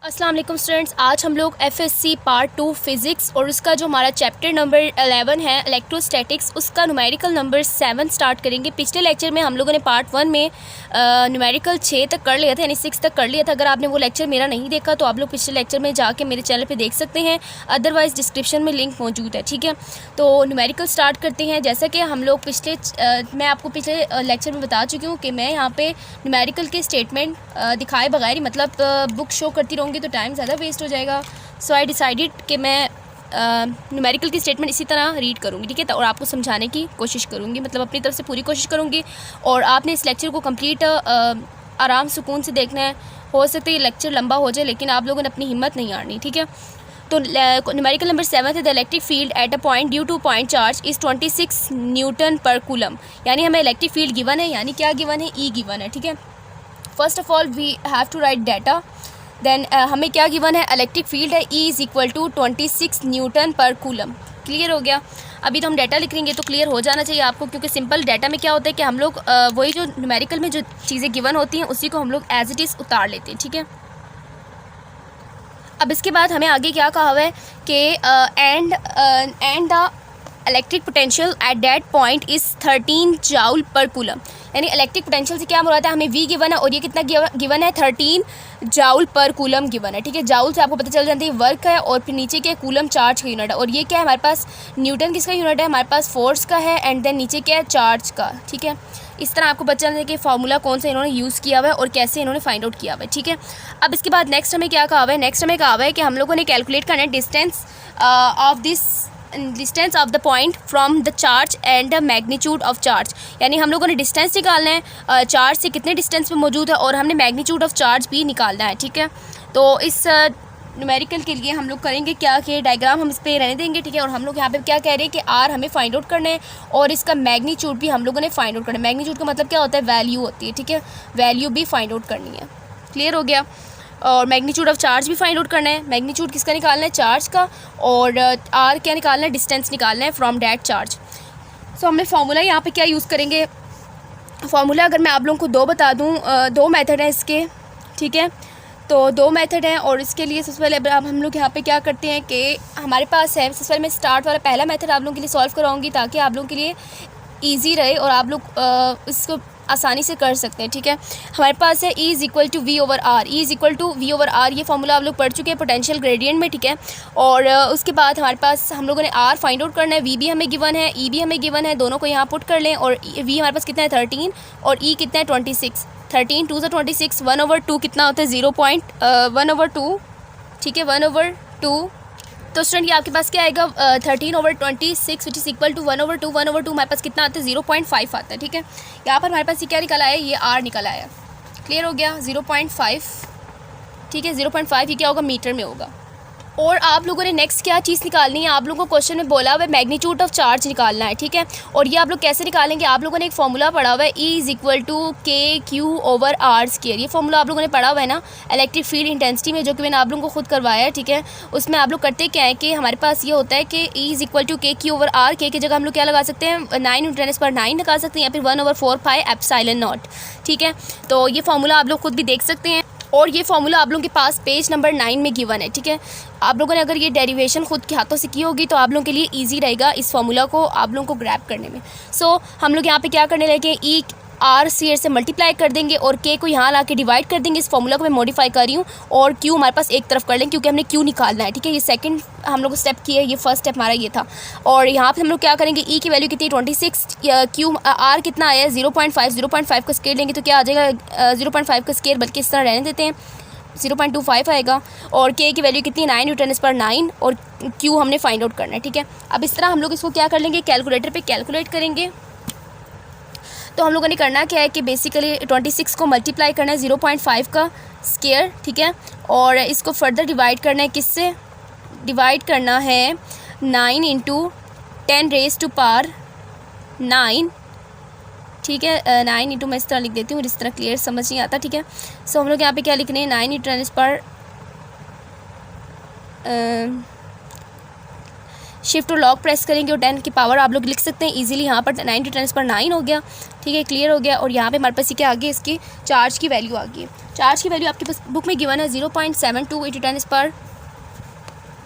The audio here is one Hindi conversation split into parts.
अस्सलाम वालेकुम स्टूडेंट्स, आज हम लोग एफएससी पार्ट 2 फ़िज़िक्स और उसका जो हमारा चैप्टर नंबर 11 है इलेक्ट्रोस्टैटिक्स, उसका न्यूमेरिकल नंबर 7 स्टार्ट करेंगे। पिछले लेक्चर में हम लोगों ने पार्ट 1 में न्यूमेरिकल 6 तक कर लिया था, यानी 6 तक कर लिया था। अगर आपने वो लेक्चर मेरा नहीं देखा तो आप लोग पिछले लेक्चर में जाके मेरे चैनल पर देख सकते हैं, अदरवाइज़ डिस्क्रिप्शन में लिंक मौजूद है। ठीक है, तो न्यूमेरिकल स्टार्ट करते हैं। जैसा कि हम लोग मैं आपको पिछले लेक्चर में बता चुकी हूँ कि मैं यहाँ पर न्यूमेरिकल के स्टेटमेंट दिखाए बगैर ही मतलब बुक शो करती रहूँगी तो टाइम ज़्यादा वेस्ट हो जाएगा। सो आई डिसाइडेड कि मैं न्यूमेरिकल की स्टेटमेंट इसी तरह रीड करूँगी। ठीक है, और आपको समझाने की कोशिश करूँगी, मतलब अपनी तरफ से पूरी कोशिश करूँगी। और आपने इस लेक्चर को कंप्लीट आराम सुकून से देखना है। हो सकता है ये लेक्चर लंबा हो जाए, लेकिन आप लोगों ने अपनी हिम्मत नहीं हारनी। ठीक है, तो न्यूमेरिकल नंबर 7 है the electric field at a point due two point charge is 26 newton per coulomb. यानी हमें इलेक्ट्रिक फील्ड गिवन है, यानी क्या गिवन है, ई गिवन है। ठीक है, first of all we have to write data. Then हमें क्या गिवन है, इलेक्ट्रिक फील्ड है E is equal to 26 newton per coulomb. Clear हो गया। अभी तो हम डाटा लिख लेंगे तो क्लियर हो जाना चाहिए आपको, क्योंकि सिंपल डाटा में क्या होता है कि हम लोग वही जो न्यूमेरिकल में जो चीज़ें गिवन होती हैं उसी को हम लोग एज इट इज़ उतार लेते हैं। ठीक है, अब इसके बाद हमें आगे क्या कहा हुआ है कि and the electric potential at that point is 13 joule पर कूलम। यानी इलेक्ट्रिक पोटेंशियल से क्या मुराद है, हमें वी गिवन है और ये कितना गिवन है, 13 जाउल पर कूलम गिवन है। ठीक है, जाउल से आपको पता चल जाता है वर्क है, और फिर नीचे क्या है, कूलम चार्ज का यूनिट है। और ये क्या है हमारे पास, न्यूटन किसका यूनिट है, हमारे पास फोर्स का है, एंड देन नीचे क्या है, चार्ज का। ठीक है, इस तरह आपको पता चलता है कि फार्मूला कौन सा इन्होंने यूज़ किया हुआ है और कैसे इन्होंने फाइंड आउट किया हुआ है। ठीक है, अब इसके बाद नेक्स्ट हमें क्या कहा हुआ है, नेक्स्ट हमें कहा हुआ है कि हम लोगों ने कैलकुलेट करना है distance of the point from the charge and the magnitude of charge. यानी हम लोगों ने डिस्टेंस निकालना है, चार्ज से कितने डिस्टेंस पे मौजूद है, और हमने मैग्नीट्यूड ऑफ चार्ज भी निकालना है। ठीक है, तो इस न्यूमेरिकल के लिए हम लोग करेंगे क्या कि डायग्राम हम इस पर रहने देंगे। ठीक है, और हम लोग यहाँ पे क्या कह रहे हैं कि आर हमें फाइंड आउट करना है और इसका मैग्नीट्यूड भी हम लोगों ने फाइंड आउट करना है। मैग्नीट्यूड का मतलब क्या होता है, वैल्यू होती है। ठीक है, वैल्यू भी फाइंड आउट करनी है। क्लियर हो गया। और मैग्नीट्यूड ऑफ चार्ज भी फाइंड आउट करना है। मैग्नीट्यूड किसका निकालना है, चार्ज का, और आर क्या निकालना है, डिस्टेंस निकालना है फ्रॉम डैट चार्ज। सो हमने फार्मूला यहाँ पे क्या यूज़ करेंगे, फार्मूला अगर मैं आप लोगों को दो बता दूँ, दो मेथड हैं इसके। ठीक है, तो दो मेथड हैं, और इसके लिए सबसे पहले अब हम लोग यहाँ पे क्या करते हैं कि हमारे पास है, सबसे पहले मैं स्टार्ट वाला पहला मेथड आप लोगों के लिए सॉल्व कराऊंगी ताकि आप लोगों के लिए ईजी रहे और आप लोग इसको आसानी से कर सकते हैं। ठीक है, हमारे पास है E is equal to V over R. E is equal to V over R, ये फार्मूला आप लोग पढ़ चुके हैं पोटेंशियल ग्रेडियंट में। ठीक है, और उसके बाद हमारे पास हम लोगों ने आर फाइंड आउट करना है, वी भी हमें गिवन है, ई भी हमें गिवन है, दोनों को यहाँ पुट कर लें। और वी हमारे पास कितना है, 13, और ई कितना है, 26। 13 2 से 26, 1/2 कितना होता है, 0.1/2। ठीक है, 1/2। तो स्टूडेंट ये आपके पास क्या आएगा, 13/26 विच इज़ इक्वल टू 1/2। 1/2 हमारे पास कितना आता है, 0.5 आता है। ठीक है, यहाँ पर हमारे पास ये क्या निकला है, ये आर निकला है। क्लियर हो गया, 0.5। ठीक है, 0.5 ये क्या होगा, मीटर में होगा। और आप लोगों ने नेक्स्ट क्या चीज़ निकालनी है, आप लोगों को क्वेश्चन में बोला हुआ है मैग्नीट्यूड ऑफ चार्ज निकालना है। ठीक है, और ये आप लोग कैसे निकालेंगे, आप लोगों ने एक फार्मूला पढ़ा हुआ है, ई इज़ इक्वल टू के क्यू ओवर आर स्क्वायर। ये फार्मूला आप लोगों ने पढ़ा हुआ है ना इलेक्ट्रिक फील्ड इंटेंसिटी में, जो कि मैंने आप लोगों को खुद करवाया है। ठीक है, उसमें आप लोग करते क्या है कि हमारे पास ये होता है कि ई इज़ इक्वल टू के क्यू ओवर आर। के की जगह हम लोग क्या लगा सकते हैं, 9 × 10⁹ लगा सकते हैं, या फिर 1/4 पाई एप्सिलॉन नॉट। ठीक है, तो ये फार्मूला आप लोग खुद भी देख सकते हैं, और ये फार्मूला आप लोगों के पास पेज नंबर 9 में गिवन है। ठीक है, आप लोगों ने अगर ये डेरिवेशन खुद के हाथों से की होगी तो आप लोगों के लिए इजी रहेगा इस फार्मूला को आप लोगों को ग्रैब करने में। सो हम लोग यहाँ पे क्या करने लगे, ई आर सी से मल्टीप्लाई कर देंगे और के को यहाँ ला के डिवाइड कर देंगे। इस फार्मूला को मैं मॉडिफाई कर रही हूँ, और क्यू हमारे पास एक तरफ कर लें क्योंकि हमने क्यू निकालना है। ठीक है, ये सेकंड हम लोग स्टेप किया है, ये फर्स्ट स्टेप हमारा ये था। और यहाँ पे हम लोग क्या करेंगे, ई की वैल्यू कितनी, 26, क्यू आर कितना आया है, 0.5। 0.5 का स्केयर लेंगे तो क्या आ जाएगा, 0.5 का स्केयर, बल्कि इस तरह रहने देते हैं, 0.25 आएगा। और के की वैल्यू कितनी, 9 × 10⁹, और क्यू हमने फाइंड आउट करना है। ठीक है, अब इस तरह हम लोग इसको क्या कर लेंगे, कैलकुलेटर पे कैलकुलेट करेंगे। तो हम लोगों ने करना क्या है कि बेसिकली 26 को मल्टीप्लाई करना है 0.5 का स्केयर। ठीक है, और इसको फर्दर डिवाइड करना है, किससे डिवाइड करना है, 9 × 10⁻⁹। ठीक है, 9 × मैं इस तरह लिख देती हूँ, इस तरह क्लियर समझ नहीं आता। ठीक है, सो हम लोग यहाँ पे क्या लिखने हैं, 9 × 10⁻⁷ शिफ्ट और लॉक प्रेस करेंगे और 10 की पावर आप लोग लिख सकते हैं ईजिली। यहाँ पर 9 × 10⁹ हो गया, ठीक है, क्लियर हो गया। और यहाँ पे हमारे पास ये आगे इसकी चार्ज की वैल्यू आ गई। चार्ज की वैल्यू आपके पास बुक में गिवन है 0.72 ×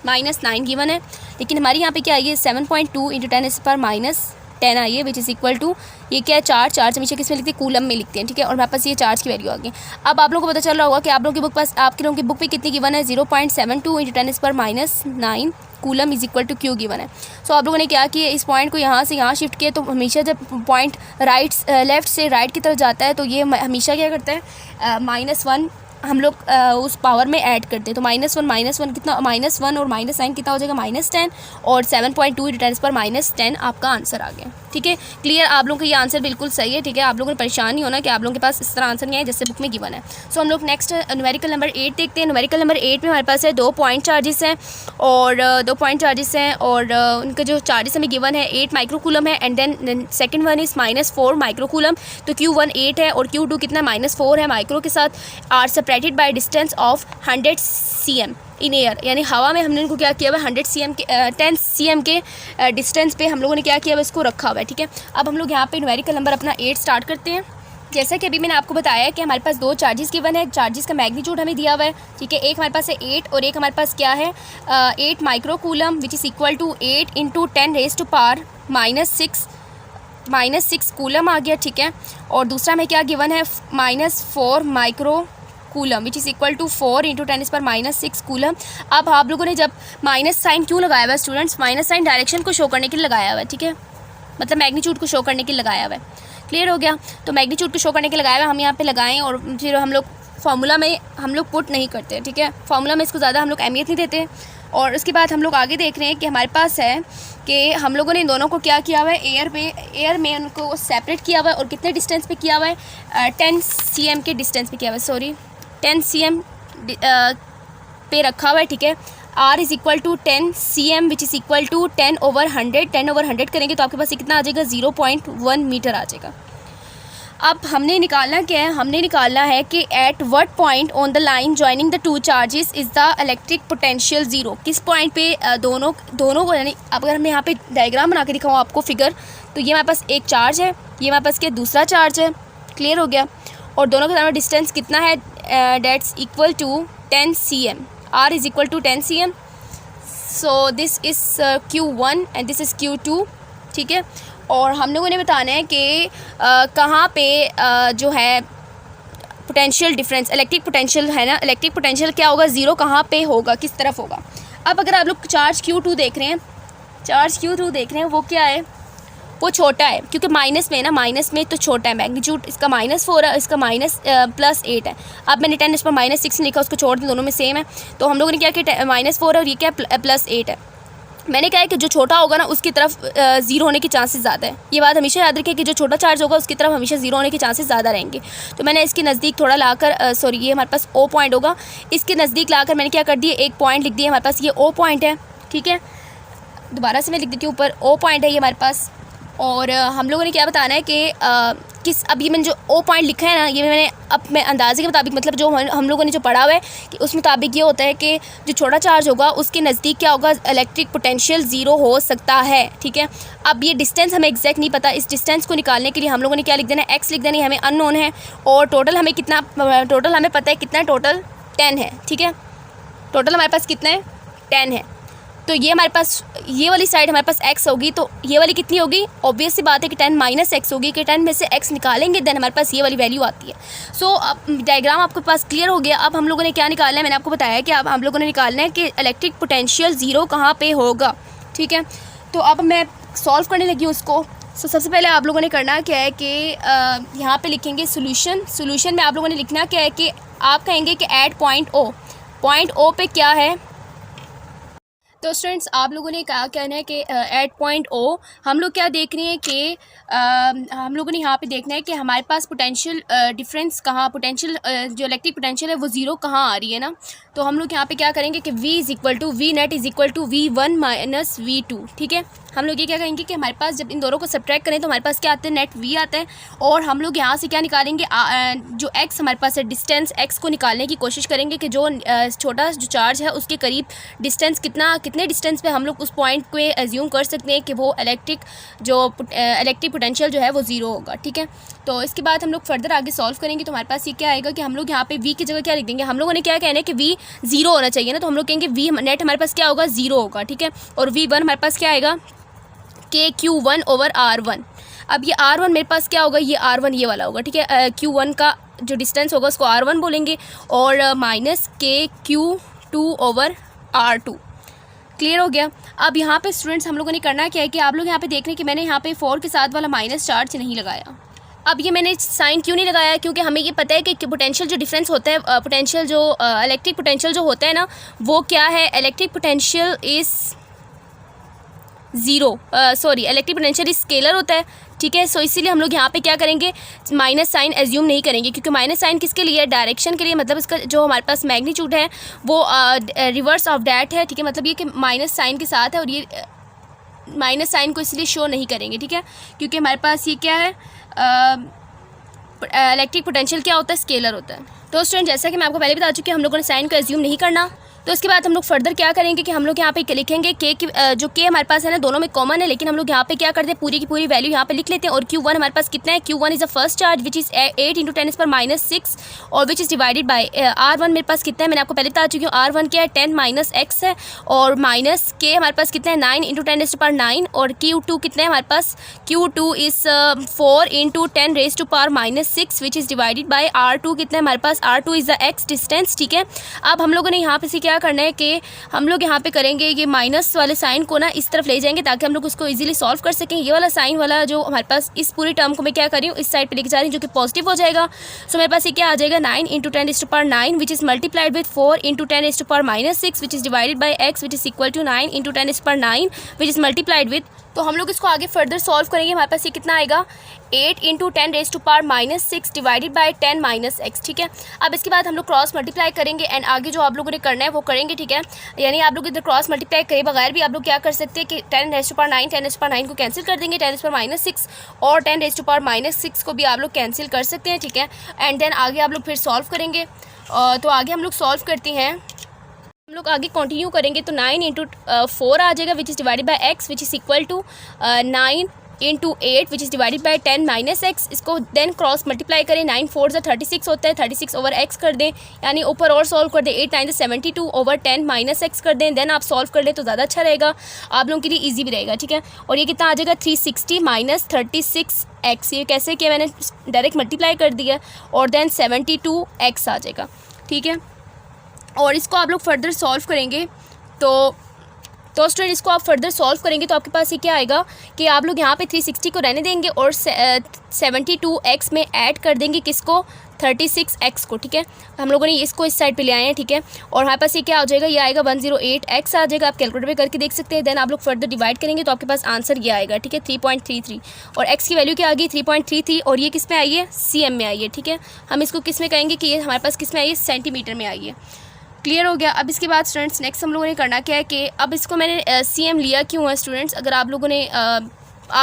10⁻⁹ गिवन है, लेकिन हमारी यहाँ पे क्या आई है 7.2 × 10⁻10 आई है, विच इज़ इक्वल टू ये क्या है चार्ज हमेशा किस में लिखते हैं, कूलम में लिखते हैं, ठीक है। और हमारे पास ये चार्ज की वैल्यू आ गई। अब आप लोगों को पता चल रहा होगा कि आप लोगों की बुक पास आपके लोगों की बुक पे कितनी गिवन है 0.72 × 10⁻9 coulomb is equal to q given है। सो आप लोगों ने क्या किया, इस पॉइंट को यहाँ से यहाँ शिफ्ट किया, तो हमेशा जब पॉइंट लेफ़्ट से राइट की तरफ जाता है तो ये हमेशा क्या करता है -1 हम लोग उस पावर में ऐड करते हैं। तो -1 कितना, -1 और -9 कितना हो जाएगा -10, और 7.2 × 10⁻10 आपका आंसर आ गया, ठीक है, क्लियर। आप लोगों का ये आंसर बिल्कुल सही है, ठीक है। आप लोगों ने परेशान नहीं होना कि आप लोगों के पास इस तरह आंसर नहीं है जैसे बुक में गिवन है। सो हम लोग नेक्स्ट न्यूमेरिकल नंबर 8 देखते हैं। न्यूमेरिकल नंबर 8 में हमारे पास है 2 पॉइंट चार्जेस हैं और 2 पॉइंट चार्जेस हैं और उनका जो चार्जेस हमें गिवन है 8 माइक्रोकूलम है, and then second one is -4 microcoulomb. तो Q1 8 है और Q2 कितना -4 है माइक्रो के साथ, are separated by distance of 100 cm in air, यानी हवा में हमने इनको क्या किया हुआ है 100 cm के 10 cm के डिस्टेंस पे हम लोगों ने क्या किया हुआ इसको रखा हुआ है, ठीक है। अब हम लोग यहाँ पे न्यूमेरिकल नंबर अपना 8 स्टार्ट करते हैं। जैसा कि अभी मैंने आपको बताया कि हमारे पास 2 चार्जेस गिवन है, चार्जेस का मैग्नीट्यूड हमें दिया हुआ है, ठीक है। एक हमारे पास है 8 और एक हमारे पास क्या है 8 microcoulomb which is equal to 8 × 10⁻⁻6 -6 coulomb आ गया, ठीक है। और दूसरा में क्या गिवन है -4 microcoulomb which is equal to 4 × 10⁻⁻6 coulomb. अब आप लोगों ने जब माइनस साइन क्यों लगाया हुआ है स्टूडेंट्स, माइनस साइन डायरेक्शन को शो करने के लिए लगाया हुआ है, ठीक है, मतलब मैग्नीट्यूड को शो करने के लिए लगाया हुआ है, क्लियर हो गया। तो मैग्नीट्यूड को शो करने के लिए लगाया हुआ है, हम यहाँ पे लगाएं और फिर हम लोग फार्मूला में हम लोग पुट नहीं करते, ठीक है, फार्मूला में इसको ज़्यादा हम लोग अहमियत नहीं देते। और उसके बाद हम लोग आगे देख रहे हैं कि हमारे पास है कि हम लोगों ने इन दोनों को क्या किया हुआ है, एयर में उनको सेपरेट किया हुआ है और कितने डिस्टेंस पे किया हुआ है 10 cm के डिस्टेंस पे किया हुआ है, 10 cm पे रखा हुआ है, ठीक है। R is equal to 10 cm which is equal to 10/100, 10/100 करेंगे तो आपके पास कितना आ जाएगा 0.1 मीटर आ जाएगा। अब हमने निकालना क्या है, हमने निकालना है कि at what point on the line joining the 2 charges is the electric potential 0, किस पॉइंट पे दोनों को, यानी अगर मैं यहाँ पे डायग्राम बना के दिखाऊँ आपको फिगर, तो ये हमारे पास एक चार्ज है, ये हमारे पास क्या दूसरा चार्ज है, क्लियर हो गया। और दोनों के सामने डिस्टेंस कितना है, that's equal to 10 cm, R is equal to 10 cm। So this is Q1 and this is Q2, ठीक है। और हम लोगों ने बताना है कि कहाँ पे जो है पोटेंशियल डिफरेंस, इलेक्ट्रिक पोटेंशियल है ना, इलेक्ट्रिक पोटेंशियल क्या होगा, 0 कहाँ पे होगा, किस तरफ होगा। अब अगर आप लोग चार्ज Q2 देख रहे हैं, चार्ज Q2 देख रहे हैं, वो क्या है, वो छोटा है क्योंकि माइनस में ना, माइनस में तो छोटा है मैग्नीट्यूड, इसका -4 है, इसका +8 है। अब मैंने 10 इस पर -6 लिखा, उसको छोड़ दिया, दोनों में सेम है। तो हम लोगों ने क्या किया, -4 है और ये क्या +8 है। मैंने कहा है कि जो छोटा होगा ना उसकी तरफ 0 होने के चांसेस ज़्यादा है। ये बात हमेशा याद रखें कि जो छोटा चार्ज होगा उसकी तरफ हमेशा 0 होने के चांसेस ज़्यादा रहेंगे। तो मैंने इसके नज़दीक थोड़ा लाकर सॉरी ये हमारे पास O पॉइंट होगा, इसके नज़दीक लाकर मैंने क्या कर दिया, एक पॉइंट लिख दिया, हमारे पास ये O पॉइंट है, ठीक है। दोबारा से मैं लिख देती हूँ, ऊपर O पॉइंट है ये हमारे पास। और हम लोगों ने क्या बताना है कि किस, अब ये मैंने जो O पॉइंट लिखा है ना, ये मैंने अब मैं अंदाजे के मुताबिक, मतलब जो हम लोगों ने जो पढ़ा हुआ है कि उस मुताबिक ये होता है कि जो छोटा चार्ज होगा उसके नज़दीक क्या होगा, इलेक्ट्रिक पोटेंशियल 0 हो सकता है, ठीक है। अब ये डिस्टेंस हमें एग्जैक्ट नहीं पता, इस डिस्टेंस को निकालने के लिए हम लोगों ने क्या लिख देना है, x लिख देना है, हमें अननोन है। और टोटल हमें कितना, टोटल हमें पता है कितना, टोटल 10 है, ठीक है। टोटल हमारे पास कितना है, 10 है। तो ये हमारे पास, ये वाली साइड हमारे पास x होगी, तो ये वाली कितनी होगी, ऑब्वियस सी बात है कि 10 - x होगी, कि 10 में से x निकालेंगे देन हमारे पास ये वाली वैल्यू आती है। सो अब डायग्राम आपके पास क्लियर हो गया। अब हम लोगों ने क्या निकालना है, मैंने आपको बताया कि अब हम लोगों ने निकालना है कि इलेक्ट्रिक पोटेंशियल 0 कहाँ पे होगा, ठीक है। तो अब मैं सॉल्व करने लगी उसको। सो सबसे पहले आप लोगों ने करना क्या है कि यहाँ पे लिखेंगे सोल्यूशन। सोल्यूशन में आप लोगों ने लिखना क्या है कि आप कहेंगे कि एट पॉइंट O पे क्या है। तो स्टूडेंट्स आप लोगों ने क्या कहना है कि एट पॉइंट O हम लोग क्या देख रहे हैं कि हम लोगों ने यहाँ पे देखना है कि हमारे पास पोटेंशियल डिफरेंस कहाँ, पोटेंशियल जो इलेक्ट्रिक पोटेंशियल है वो 0 कहाँ आ रही है ना। तो हम लोग यहाँ पे क्या करेंगे कि V net is equal to V1 - V2, ठीक है। हम लोग ये क्या कहेंगे कि हमारे पास जब इन दोनों को सब्ट्रैक्ट करें तो हमारे पास क्या आता है, नेट V आता है। और हम लोग यहाँ से क्या निकालेंगे, जो x हमारे पास है, डिस्टेंस x को निकालने की कोशिश करेंगे कि जो छोटा जो चार्ज है उसके करीब डिस्टेंस कितना कितने डिस्टेंस पे हम लोग उस पॉइंट को एज्यूम कर सकते हैं कि वो इलेक्ट्रिक पोटेंशियल जो है वो ज़ीरो होगा, ठीक है। तो इसके बाद हम लोग फर्दर आगे सॉल्व करेंगे तो हमारे पास ये क्या आएगा कि हम लोग यहाँ पे v की जगह क्या लिख देंगे, हम लोगों ने क्या कहना है कि v ज़ीरो होना चाहिए ना, तो हम लोग कहेंगे v नेट हमारे पास क्या होगा, ज़ीरो होगा, ठीक है। और v1 हमारे पास क्या आएगा, KQ1 ओवर R1। अब ये R1 मेरे पास क्या होगा, ये R1 ये वाला होगा, ठीक है। Q1 का जो डिस्टेंस होगा उसको R1 बोलेंगे और minus KQ2 over R2। Clear हो गया। अब यहाँ पे स्टूडेंट्स हम लोगों ने करना क्या है कि आप लोग यहाँ पे देख रहे हैं कि मैंने यहाँ पे 4 के साथ वाला माइनस चार्ज नहीं लगाया। अब ये मैंने साइन क्यों नहीं लगाया, क्योंकि हमें ये पता है कि पोटेंशियल जो डिफरेंस होता है, पोटेंशियल जो इलेक्ट्रिक पोटेंशियल जो होता है ना, वो क्या है, electric potential is zero, electric potential is scalar होता है, ठीक है। सो इसीलिए हम लोग यहाँ पे क्या करेंगे, माइनस साइन एज्यूम नहीं करेंगे, क्योंकि माइनस साइन किसके लिए है, डायरेक्शन के लिए, मतलब इसका जो हमारे पास मैग्नीट्यूड है वो रिवर्स ऑफ डैट है, ठीक है। मतलब ये कि माइनस साइन के साथ है और ये माइनस साइन को इसलिए शो नहीं करेंगे, ठीक है, क्योंकि हमारे पास ये क्या है, इलेक्ट्रिक पोटेंशियल क्या होता है, स्केलर होता है। तो स्टूडेंट जैसा कि मैं आपको पहले बता चुकी हूँ, हम लोगों ने साइन को एज्यूम नहीं करना। तो उसके बाद हम लोग फर्दर क्या करेंगे कि हम लोग यहाँ पे लिखेंगे के की जो के हमारे पास है ना, दोनों में कॉमन है, लेकिन हम लोग यहाँ पे क्या करते हैं, पूरी की पूरी वैल्यू यहाँ पे लिख लेते हैं। और Q1 हमारे पास कितना है, Q1 is the first charge which is 8 × 10⁻⁶ और विच इज़ डिवाइडेड बाय R1 मेरे पास कितना है, मैंने आपको पहले बता चुकी हूँ, R1 क्या है 10 - x है, और माइनस के हमारे पास कितना है 9 × 10⁻9, और Q2 कितना है हमारे पास, Q2 is 4 × 10⁻⁶ which is divided bye R2 कितना है हमारे पास, R2 is the x distance, ठीक है। अब हम लोगों ने यहाँ पे से क्या करना है कि हम लोग यहाँ पे करेंगे ये माइनस वाले साइन को ना इस तरफ ले जाएंगे ताकि हम लोग उसको इजीली सॉल्व कर सकें। ये वाला साइन वाला जो हमारे पास, इस पूरी टर्म को मैं क्या कर रही हूँ, इस साइड पे लेके जा रही हूँ, जो कि पॉजिटिव हो जाएगा। सो मेरे पास ये क्या आ जाएगा, 9 × 10⁻9 which is multiplied with 4 × 10⁻⁶ which is divided by x which is equal to 9 × 10⁻9 which is multiplied with. तो हम लोग इसको आगे फर्दर सॉल्व करेंगे, हमारे पास ये कितना आएगा, 8 × 10⁻�6 डिवाइडेड बाय 10 - x, ठीक है। अब इसके बाद हम लोग क्रॉस मल्टीप्लाई करेंगे एंड आगे जो आप लोगों ने करना है वो करेंगे, ठीक है। यानी आप लोग इधर क्रॉस मल्टीप्लाई करे बगैर भी आप लोग क्या कर सकते हैं कि 10⁻9 को कैंसिल कर देंगे, 10⁻6 और 10⁻6 को भी आप लोग कैंसिल कर सकते हैं, ठीक है। एंड देन आगे आप लोग फिर सॉल्व करेंगे। तो आगे हम लोग सॉल्व करते हैं, हम लोग आगे कंटिन्यू करेंगे। तो 9 × 4 आ जाएगा which is divided by x which is equal to 9 × 8 which is divided by 10 - x। इसको देन क्रॉस मल्टीप्लाई करें, 9 × 4 = 36 होता है, 36 ओवर x कर दें, यानी ऊपर और सॉल्व कर दें, 8 × 9 = 72 ओवर 10 - x कर दें, देन आप सॉल्व कर लें तो ज़्यादा अच्छा रहेगा, आप लोगों के लिए ईजी भी रहेगा, ठीक है। और ये कितना आ जाएगा, 360 - 36x। ये कैसे किया, मैंने डायरेक्ट मल्टीप्लाई कर दिया, और देन 72x आ जाएगा, ठीक है। और इसको आप लोग फर्दर सॉल्व करेंगे तो स्टूडेंट इसको आप फर्दर सॉल्व करेंगे तो आपके पास ये क्या आएगा कि आप लोग यहाँ पे 360 को रहने देंगे और 72x में ऐड कर देंगे किसको, 36x को, ठीक है। हम लोगों ने इसको इस साइड पे ले आए हैं, ठीक है। और हमारे पास ये क्या हो जाएगा, ये आएगा 108x आ जाएगा, आप कैलकुलेटर पे करके देख सकते हैं। देन आप लोग फर्दर डिवाइड करेंगे तो आपके पास आंसर ये आएगा, ठीक है, 3.33। और x की वैल्यू क्या आ गई, 3.33, और ये किस में आई है, cm में आई है, ठीक है। हम इसको किस में कहेंगे कि ये हमारे पास किस में आई है, सेंटीमीटर में आई है। क्लियर हो गया। अब इसके बाद स्टूडेंट्स नेक्स्ट हम लोगों ने करना क्या है कि अब इसको मैंने CM लिया क्यों है स्टूडेंट्स, अगर आप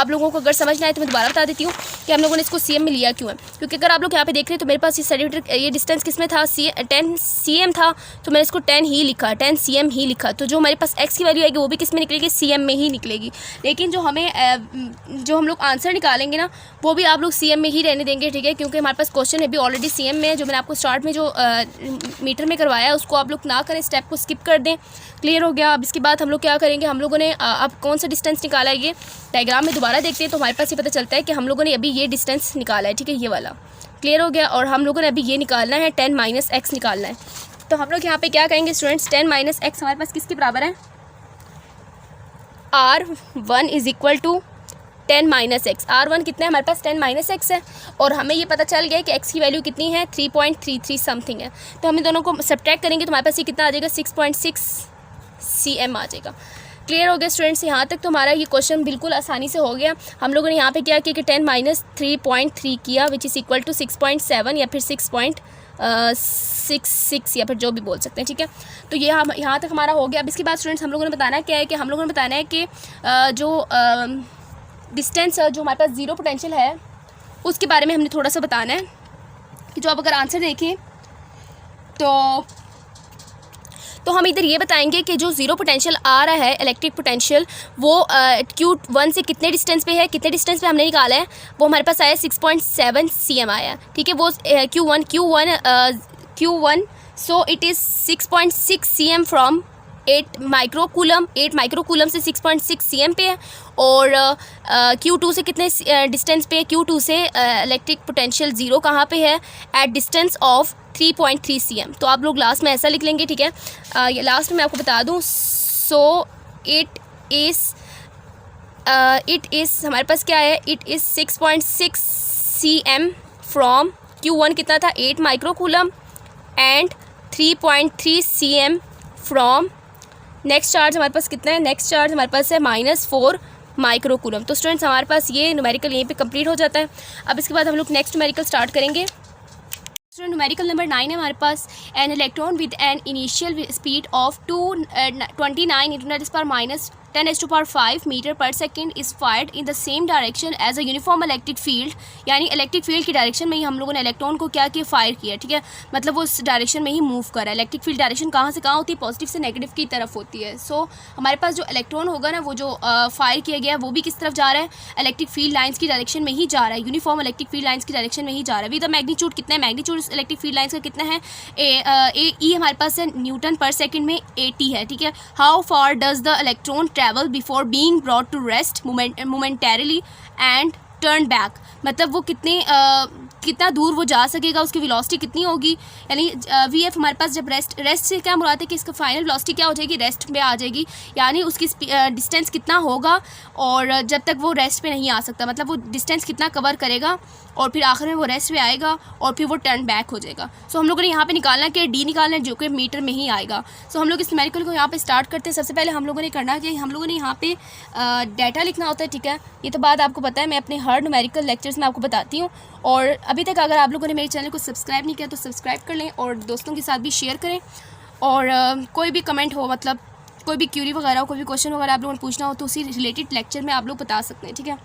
लोगों को अगर समझना है तो मैं दोबारा बता देती हूँ कि हम लोगों ने इसको CM में लिया क्यों है। क्योंकि अगर आप लोग यहाँ पे देख रहे हैं तो मेरे पास ये सेंटीमीटर, ये डिस्टेंस किस में था, 10 cm था, तो मैंने इसको 10 ही लिखा, 10 cm ही लिखा। तो जो हमारे पास x की वैल्यू आएगी वो भी किस में निकलेगी, CM में ही निकलेगी। लेकिन जो हम लोग आंसर निकालेंगे ना वो भी आप लोग CM में ही रहने देंगे, ठीक है, क्योंकि हमारे पास क्वेश्चन है भी ऑलरेडी CM में है। जो मैंने आपको स्टार्ट में जो मीटर में करवाया है उसको आप लोग ना करें, स्टेप को स्किप कर दें। क्लियर हो गया। अब इसके बाद हम लोग क्या करेंगे, हम लोगों ने अब कौन सा डिस्टेंस निकाला है, ये डायग्राम में दोबारा देखते हैं तो हमारे पास ये पता चलता है कि हम लोगों ने अभी ये डिस्टेंस निकाला है, ठीक है, ये वाला। क्लियर हो गया। और हम लोगों ने अभी ये निकालना है, 10 - x निकालना है। तो हम लोग यहाँ पे क्या कहेंगे स्टूडेंट्स, 10 - x हमारे पास किसके बराबर है, R1 is equal to 10 - x। R1 कितना है हमारे पास, 10 - x है, और हमें ये पता चल गया कि x की वैल्यू कितनी है, 3.33 समथिंग है। तो हम इन दोनों को सब्ट्रैक्ट करेंगे तो हमारे पास ये कितना आ जाएगा, 6.6 cm आ जाएगा। क्लियर हो गया स्टूडेंट्स। यहाँ तक तो हमारा ये क्वेश्चन बिल्कुल आसानी से हो गया। हम लोगों ने यहाँ पे क्या किया कि 10 - 3.3 किया विच इज़ इक्वल टू 6.7 या फिर 6.66 या फिर जो भी बोल सकते हैं, ठीक है। तो ये हम यहाँ तक हमारा हो गया। अब इसके बाद स्टूडेंट्स हम लोगों ने बताना क्या है कि हम लोगों ने बताना है कि जो डिस्टेंस जो हमारे पास ज़ीरो पोटेंशियल है उसके बारे में हमने थोड़ा सा बताना है कि जो आप अगर आंसर देखें तो हम इधर ये बताएंगे कि जो ज़ीरो पोटेंशियल आ रहा है इलेक्ट्रिक पोटेंशियल वो Q1 से कितने डिस्टेंस पे है, कितने डिस्टेंस पे हमने निकाला है, वो हमारे पास आया 6.7 cm आया, ठीक है। वो Q1 so it is 6.6 cm from 8 microcoulomb से 6.6 cm पे है। और Q2 से कितने डिस्टेंस पे है, Q2 से इलेक्ट्रिक पोटेंशियल ज़ीरो कहाँ पे है, एट डिस्टेंस ऑफ 3.3 cm। तो आप लोग लास्ट में ऐसा लिख लेंगे, ठीक है। ये लास्ट में मैं आपको बता दूँ, सो इट इज़ हमारे पास क्या है, it is 6.6 cm from Q1 कितना था 8 microcoulomb and 3.3 cm from next charge हमारे पास कितना है, नेक्स्ट चार्ज हमारे पास है -4 माइक्रोकूलम। तो स्टूडेंट्स हमारे पास ये न्यूमेरिकल यहीं पे कंप्लीट हो जाता है। अब इसके बाद हम लोग नेक्स्ट न्यूमेरिकल स्टार्ट करेंगे। स्टूडेंट न्यूमेरिकल नंबर 9 है हमारे पास, an electron with an initial speed of 29 × 10⁻⁵ metre पर second is fired in the same direction as a uniform electric field. यानी इलेक्ट्रिक फील्ड की डायरेक्शन में ही हम लोगों ने इलेक्ट्रॉन को क्या किया, फायर किया, ठीक है। मतलब वो उस डायरेक्शन में ही मूव कर रहा है। इलेक्ट्रिक फील्ड डायरेक्शन कहाँ से कहाँ होती है, पॉजिटिव से नेगेटिव की तरफ होती है। सो हमारे पास जो इलेक्ट्रॉन होगा ना, वो जो फायर किया गया है वो भी किस तरफ जा रहा है, इलेक्ट्रिक फील्ड लाइन्स की डायरेक्शन में ही जा रहा है, यूनिफॉर्म इलेक्ट्रिक फील्ड लाइन्स की डायरेक्शन में ही जा रहा है। विद द मैग्नीट्यूड कितना है, मैग्नीट्यूड इलेक्ट्रिक फील्ड लाइन्स का कितना है, ई हमारे पास है न्यूटन पर सेकेंड में 80 है, ठीक है। How far does the electron travel before being brought to rest momentarily and turned back। मतलब वो कितना दूर वो जा सकेगा, उसकी वेलोसिटी कितनी होगी। यानी वी एफ हमारे पास जब रेस्ट से क्या मुराद है कि इसका फाइनल वेलोसिटी क्या हो जाएगी, रेस्ट पे आ जाएगी। यानी उसकी डिस्टेंस कितना होगा और जब तक वो रेस्ट पे नहीं आ सकता, मतलब वो डिस्टेंस कितना कवर करेगा और फिर आखिर में वो रेस्ट पे आएगा और फिर वो टर्न बैक हो जाएगा। सो हम लोगों ने यहाँ पे निकालना है कि डी निकालना है जो कि मीटर में ही आएगा। सो हम लोग इस न्यूमेरिकल को यहाँ पे स्टार्ट करते हैं। सबसे पहले हम लोगों ने करना है कि हम लोगों ने यहाँ पे डाटा लिखना होता है, ठीक है। ये तो बात आपको पता है, मैं अपने हर न्यूमेरिकल लेक्चर्स में आपको बताती हूँ। और अभी तक अगर आप लोगों ने मेरे चैनल को सब्सक्राइब नहीं किया तो सब्सक्राइब कर लें और दोस्तों के साथ भी शेयर करें। और कोई भी कमेंट हो, मतलब कोई भी क्यूरी वगैरह हो, कोई भी क्वेश्चन वगैरह आप लोगों ने पूछना हो तो उसी रिलेटेड लेक्चर में आप लोग बता सकते हैं, ठीक है।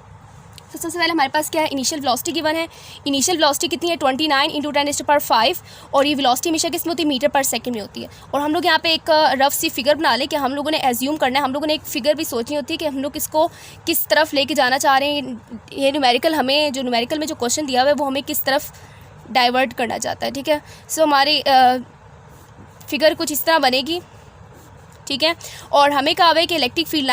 तो सबसे पहले हमारे पास क्या है, इनिशियल वेलोसिटी गिवन है। इनिशियल वेलोसिटी कितनी है, 29 × 10⁵ और ये वेलोसिटी हमेशा किस में होती है, मीटर पर सेकंड में होती है। और हम लोग यहाँ पे एक रफ सी फिगर बना लें कि हम लोगों ने एज्यूम करना है, हम लोगों ने एक फ़िगर भी सोचनी होती है कि हम लोग इसको किस तरफ लेके जाना चाह रहे हैं। ये न्यूमेरिकल हमें जो न्यूमेरिकल में जो क्वेश्चन दिया हुआ है वो हमें किस तरफ डाइवर्ट करना चाहता है, ठीक है। सो हमारी फिगर कुछ इस तरह बनेगी, ठीक है। और हमें कहा हुआ है कि इलेक्ट्रिक फील्ड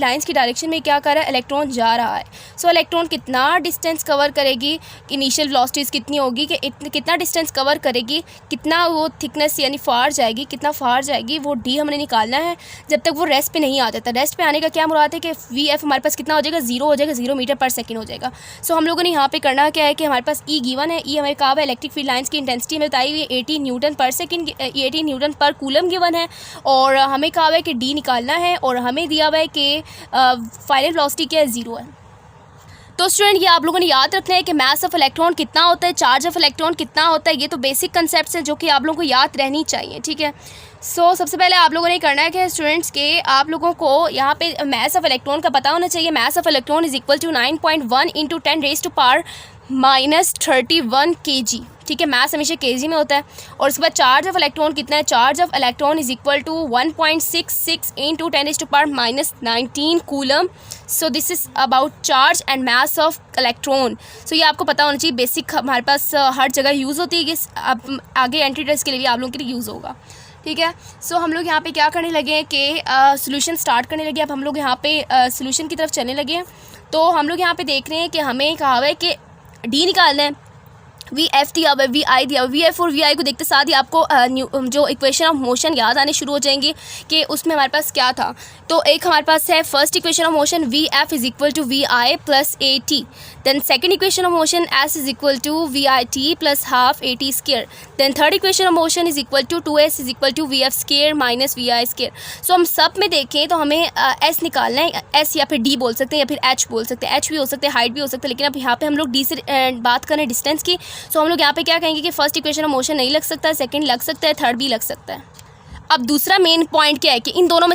लाइंस की डायरेक्शन में क्या कर रहा है, इलेक्ट्रॉन जा रहा है। सो इलेक्ट्रॉन कितना डिस्टेंस कवर करेगी, इनिशियल वेलोसिटीज़ कितनी होगी कि कितना डिस्टेंस कवर करेगी, कितना वो थिकनेस यानी फार जाएगी, कितना फार जाएगी, वो डी हमने निकालना है जब तक वो रेस्ट पे नहीं आ जाता। रेस्ट पे आने का क्या मुराद है कि वी एफ हमारे पास कितना हो जाएगा, 0 हो जाएगा, 0 मीटर पर सेकेंड हो जाएगा। सो हम लोगों ने यहाँ पे करना क्या है कि हमारे पास ई गिवन है। ई हमें कहा हुआ है इलेक्ट्रिक फील्ड लाइन्स की इंटेंसिटी हमें बताई हुई है 80 न्यूटन पर second, 80 Newton per coulomb given है। और हमें कहा हुआ है कि डी निकालना है और हमें दिया हुआ है कि फाइनल वेलोसिटी क्या है, 0 है। तो स्टूडेंट ये आप लोगों ने याद रखना है कि मास ऑफ इलेक्ट्रॉन कितना होता है, चार्ज ऑफ इलेक्ट्रॉन कितना होता है। ये तो बेसिक कंसेप्ट्स हैं जो कि आप लोगों को याद रहनी चाहिए, ठीक है। सो सबसे पहले आप लोगों ने करना है कि स्टूडेंट्स के आप लोगों को यहाँ पे मास ऑफ इलेक्ट्रॉन का पता होना चाहिए। Mass of electron is equal to 9.1 × 10⁻⁻31 kg, ठीक है। मास हमेशा केजी में होता है। और उसके बाद चार्ज ऑफ इलेक्ट्रॉन कितना है, charge of electron is equal to 1.66 × 10⁻⁻19 coulomb. So this is about charge and mass of electron. So ये आपको पता होना चाहिए, बेसिक हमारे पास हर जगह यूज़ होती है। ये अब आगे एंट्री टेस्ट के लिए भी आप लोगों के लिए यूज़ होगा, ठीक है। सो हम लोग यहाँ पे क्या करने लगे हैं कि सोल्यूशन स्टार्ट करने लगे। अब हम लोग यहाँ पे सोल्यूशन की तरफ चलने लगे हैं। तो हम लोग यहाँ पे देख रहे हैं कि हमें कहा हुआ है कि डी निकालना है, वी एफ दिया हुआ है, वी आई दिया हुआ है। वी एफ और वी आई को देखते साथ ही आपको जो इक्वेशन ऑफ मोशन याद आने शुरू हो जाएंगी कि उसमें हमारे पास क्या था। तो एक हमारे पास है first equation of motion, V F is equal to V I plus A T. Then second equation of motion, S is equal to V I T plus half A T square. Then third equation of motion is equal to 2s is equal to V F square minus V I square. So हम सब में देखें तो हमें एस निकालना है, एस या फिर डी बोल सकते हैं या फिर एच बोल सकते हैं। एच भी हो सकते हैं, हाइट भी हो सकता है, लेकिन अब यहाँ पे हम लोग डी से बात करें डिस्टेंस की। सो हम लोग यहाँ पे क्या कहेंगे कि फर्स्ट इक्वेशन ऑफ मोशन नहीं लग सकता, सेकंड लग सकता है, थर्ड भी लग सकता है। अब दूसरा मेन पॉइंट क्या है कि इन दोनों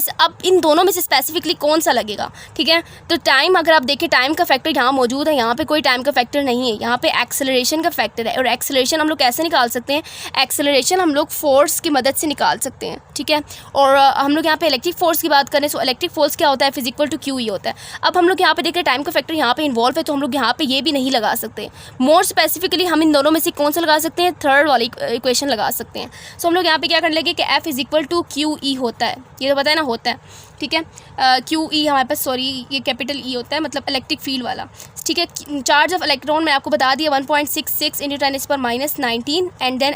में से स्पेसिफिकली कौन सा लगेगा, ठीक है। तो टाइम, अगर आप देखें टाइम का फैक्टर यहाँ मौजूद है, यहाँ पे कोई टाइम का फैक्टर नहीं है, यहाँ पे एक्सेलरेशन का फैक्टर है। और एक्सेलरेशन हम लोग कैसे निकाल सकते हैं? एक्सेलरेशन हम लोग फोर्स की मदद से निकाल सकते हैं, ठीक है। और हम लोग यहाँ पे इलेक्ट्रिक फोर्स की बात करें तो इलेक्ट्रिक फोर्स क्या होता है? फिजिकल टू क्यू ई होता है। अब हम लोग यहाँ पे देखें टाइम का फैक्टर यहाँ पे इन्वॉल्व है, तो हम लोग यहाँ पे ये भी नहीं लगा सकते। मोर स्पेसिफिकली हम इन दोनों में से कौन सा लगा सकते हैं? थर्ड वाली इक्वेशन लगा सकते हैं। सो हम लोग यहाँ पे क्या कर लेंगे कि F is equal to q E होता है, ये तो पता है ना, होता है, ठीक है। क्यू ई हमारे पास, सॉरी ये कैपिटल ई होता है, मतलब इलेक्ट्रिक फील्ड वाला, ठीक है। चार्ज ऑफ इलेक्ट्रॉन मैंने आपको बता दिया 1.66 × 10⁻⁻19 एंड देन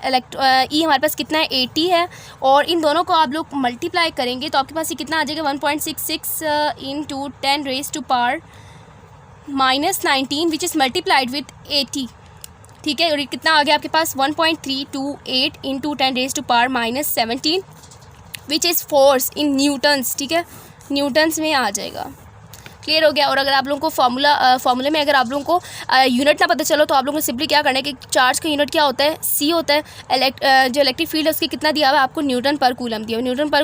ई हमारे पास कितना है? 80 है। और इन दोनों को आप लोग मल्टीप्लाई करेंगे तो आपके पास ये कितना आ जाएगा? 1.66 × 10⁻⁻19 विच इज़ मल्टीप्लाइड विथ 80, ठीक है। और ये कितना आ गया आपके पास? 1.328 × 10⁻⁻17 which is force in Newton's, ठीक है, न्यूटन्स में आ जाएगा। क्लियर हो गया। और अगर आप लोगों को फार्मूले में अगर आप लोगों को यूनिट ना पता चलो तो आप लोगों को सिंपली क्या करना है कि चार्ज का यूनिट क्या होता है? सी होता है। जो इलेक्ट्रिक फील्ड है उसकी कितना दिया हुआ है आपको? न्यूटन पर कूलम दिया हुआ। न्यूटन पर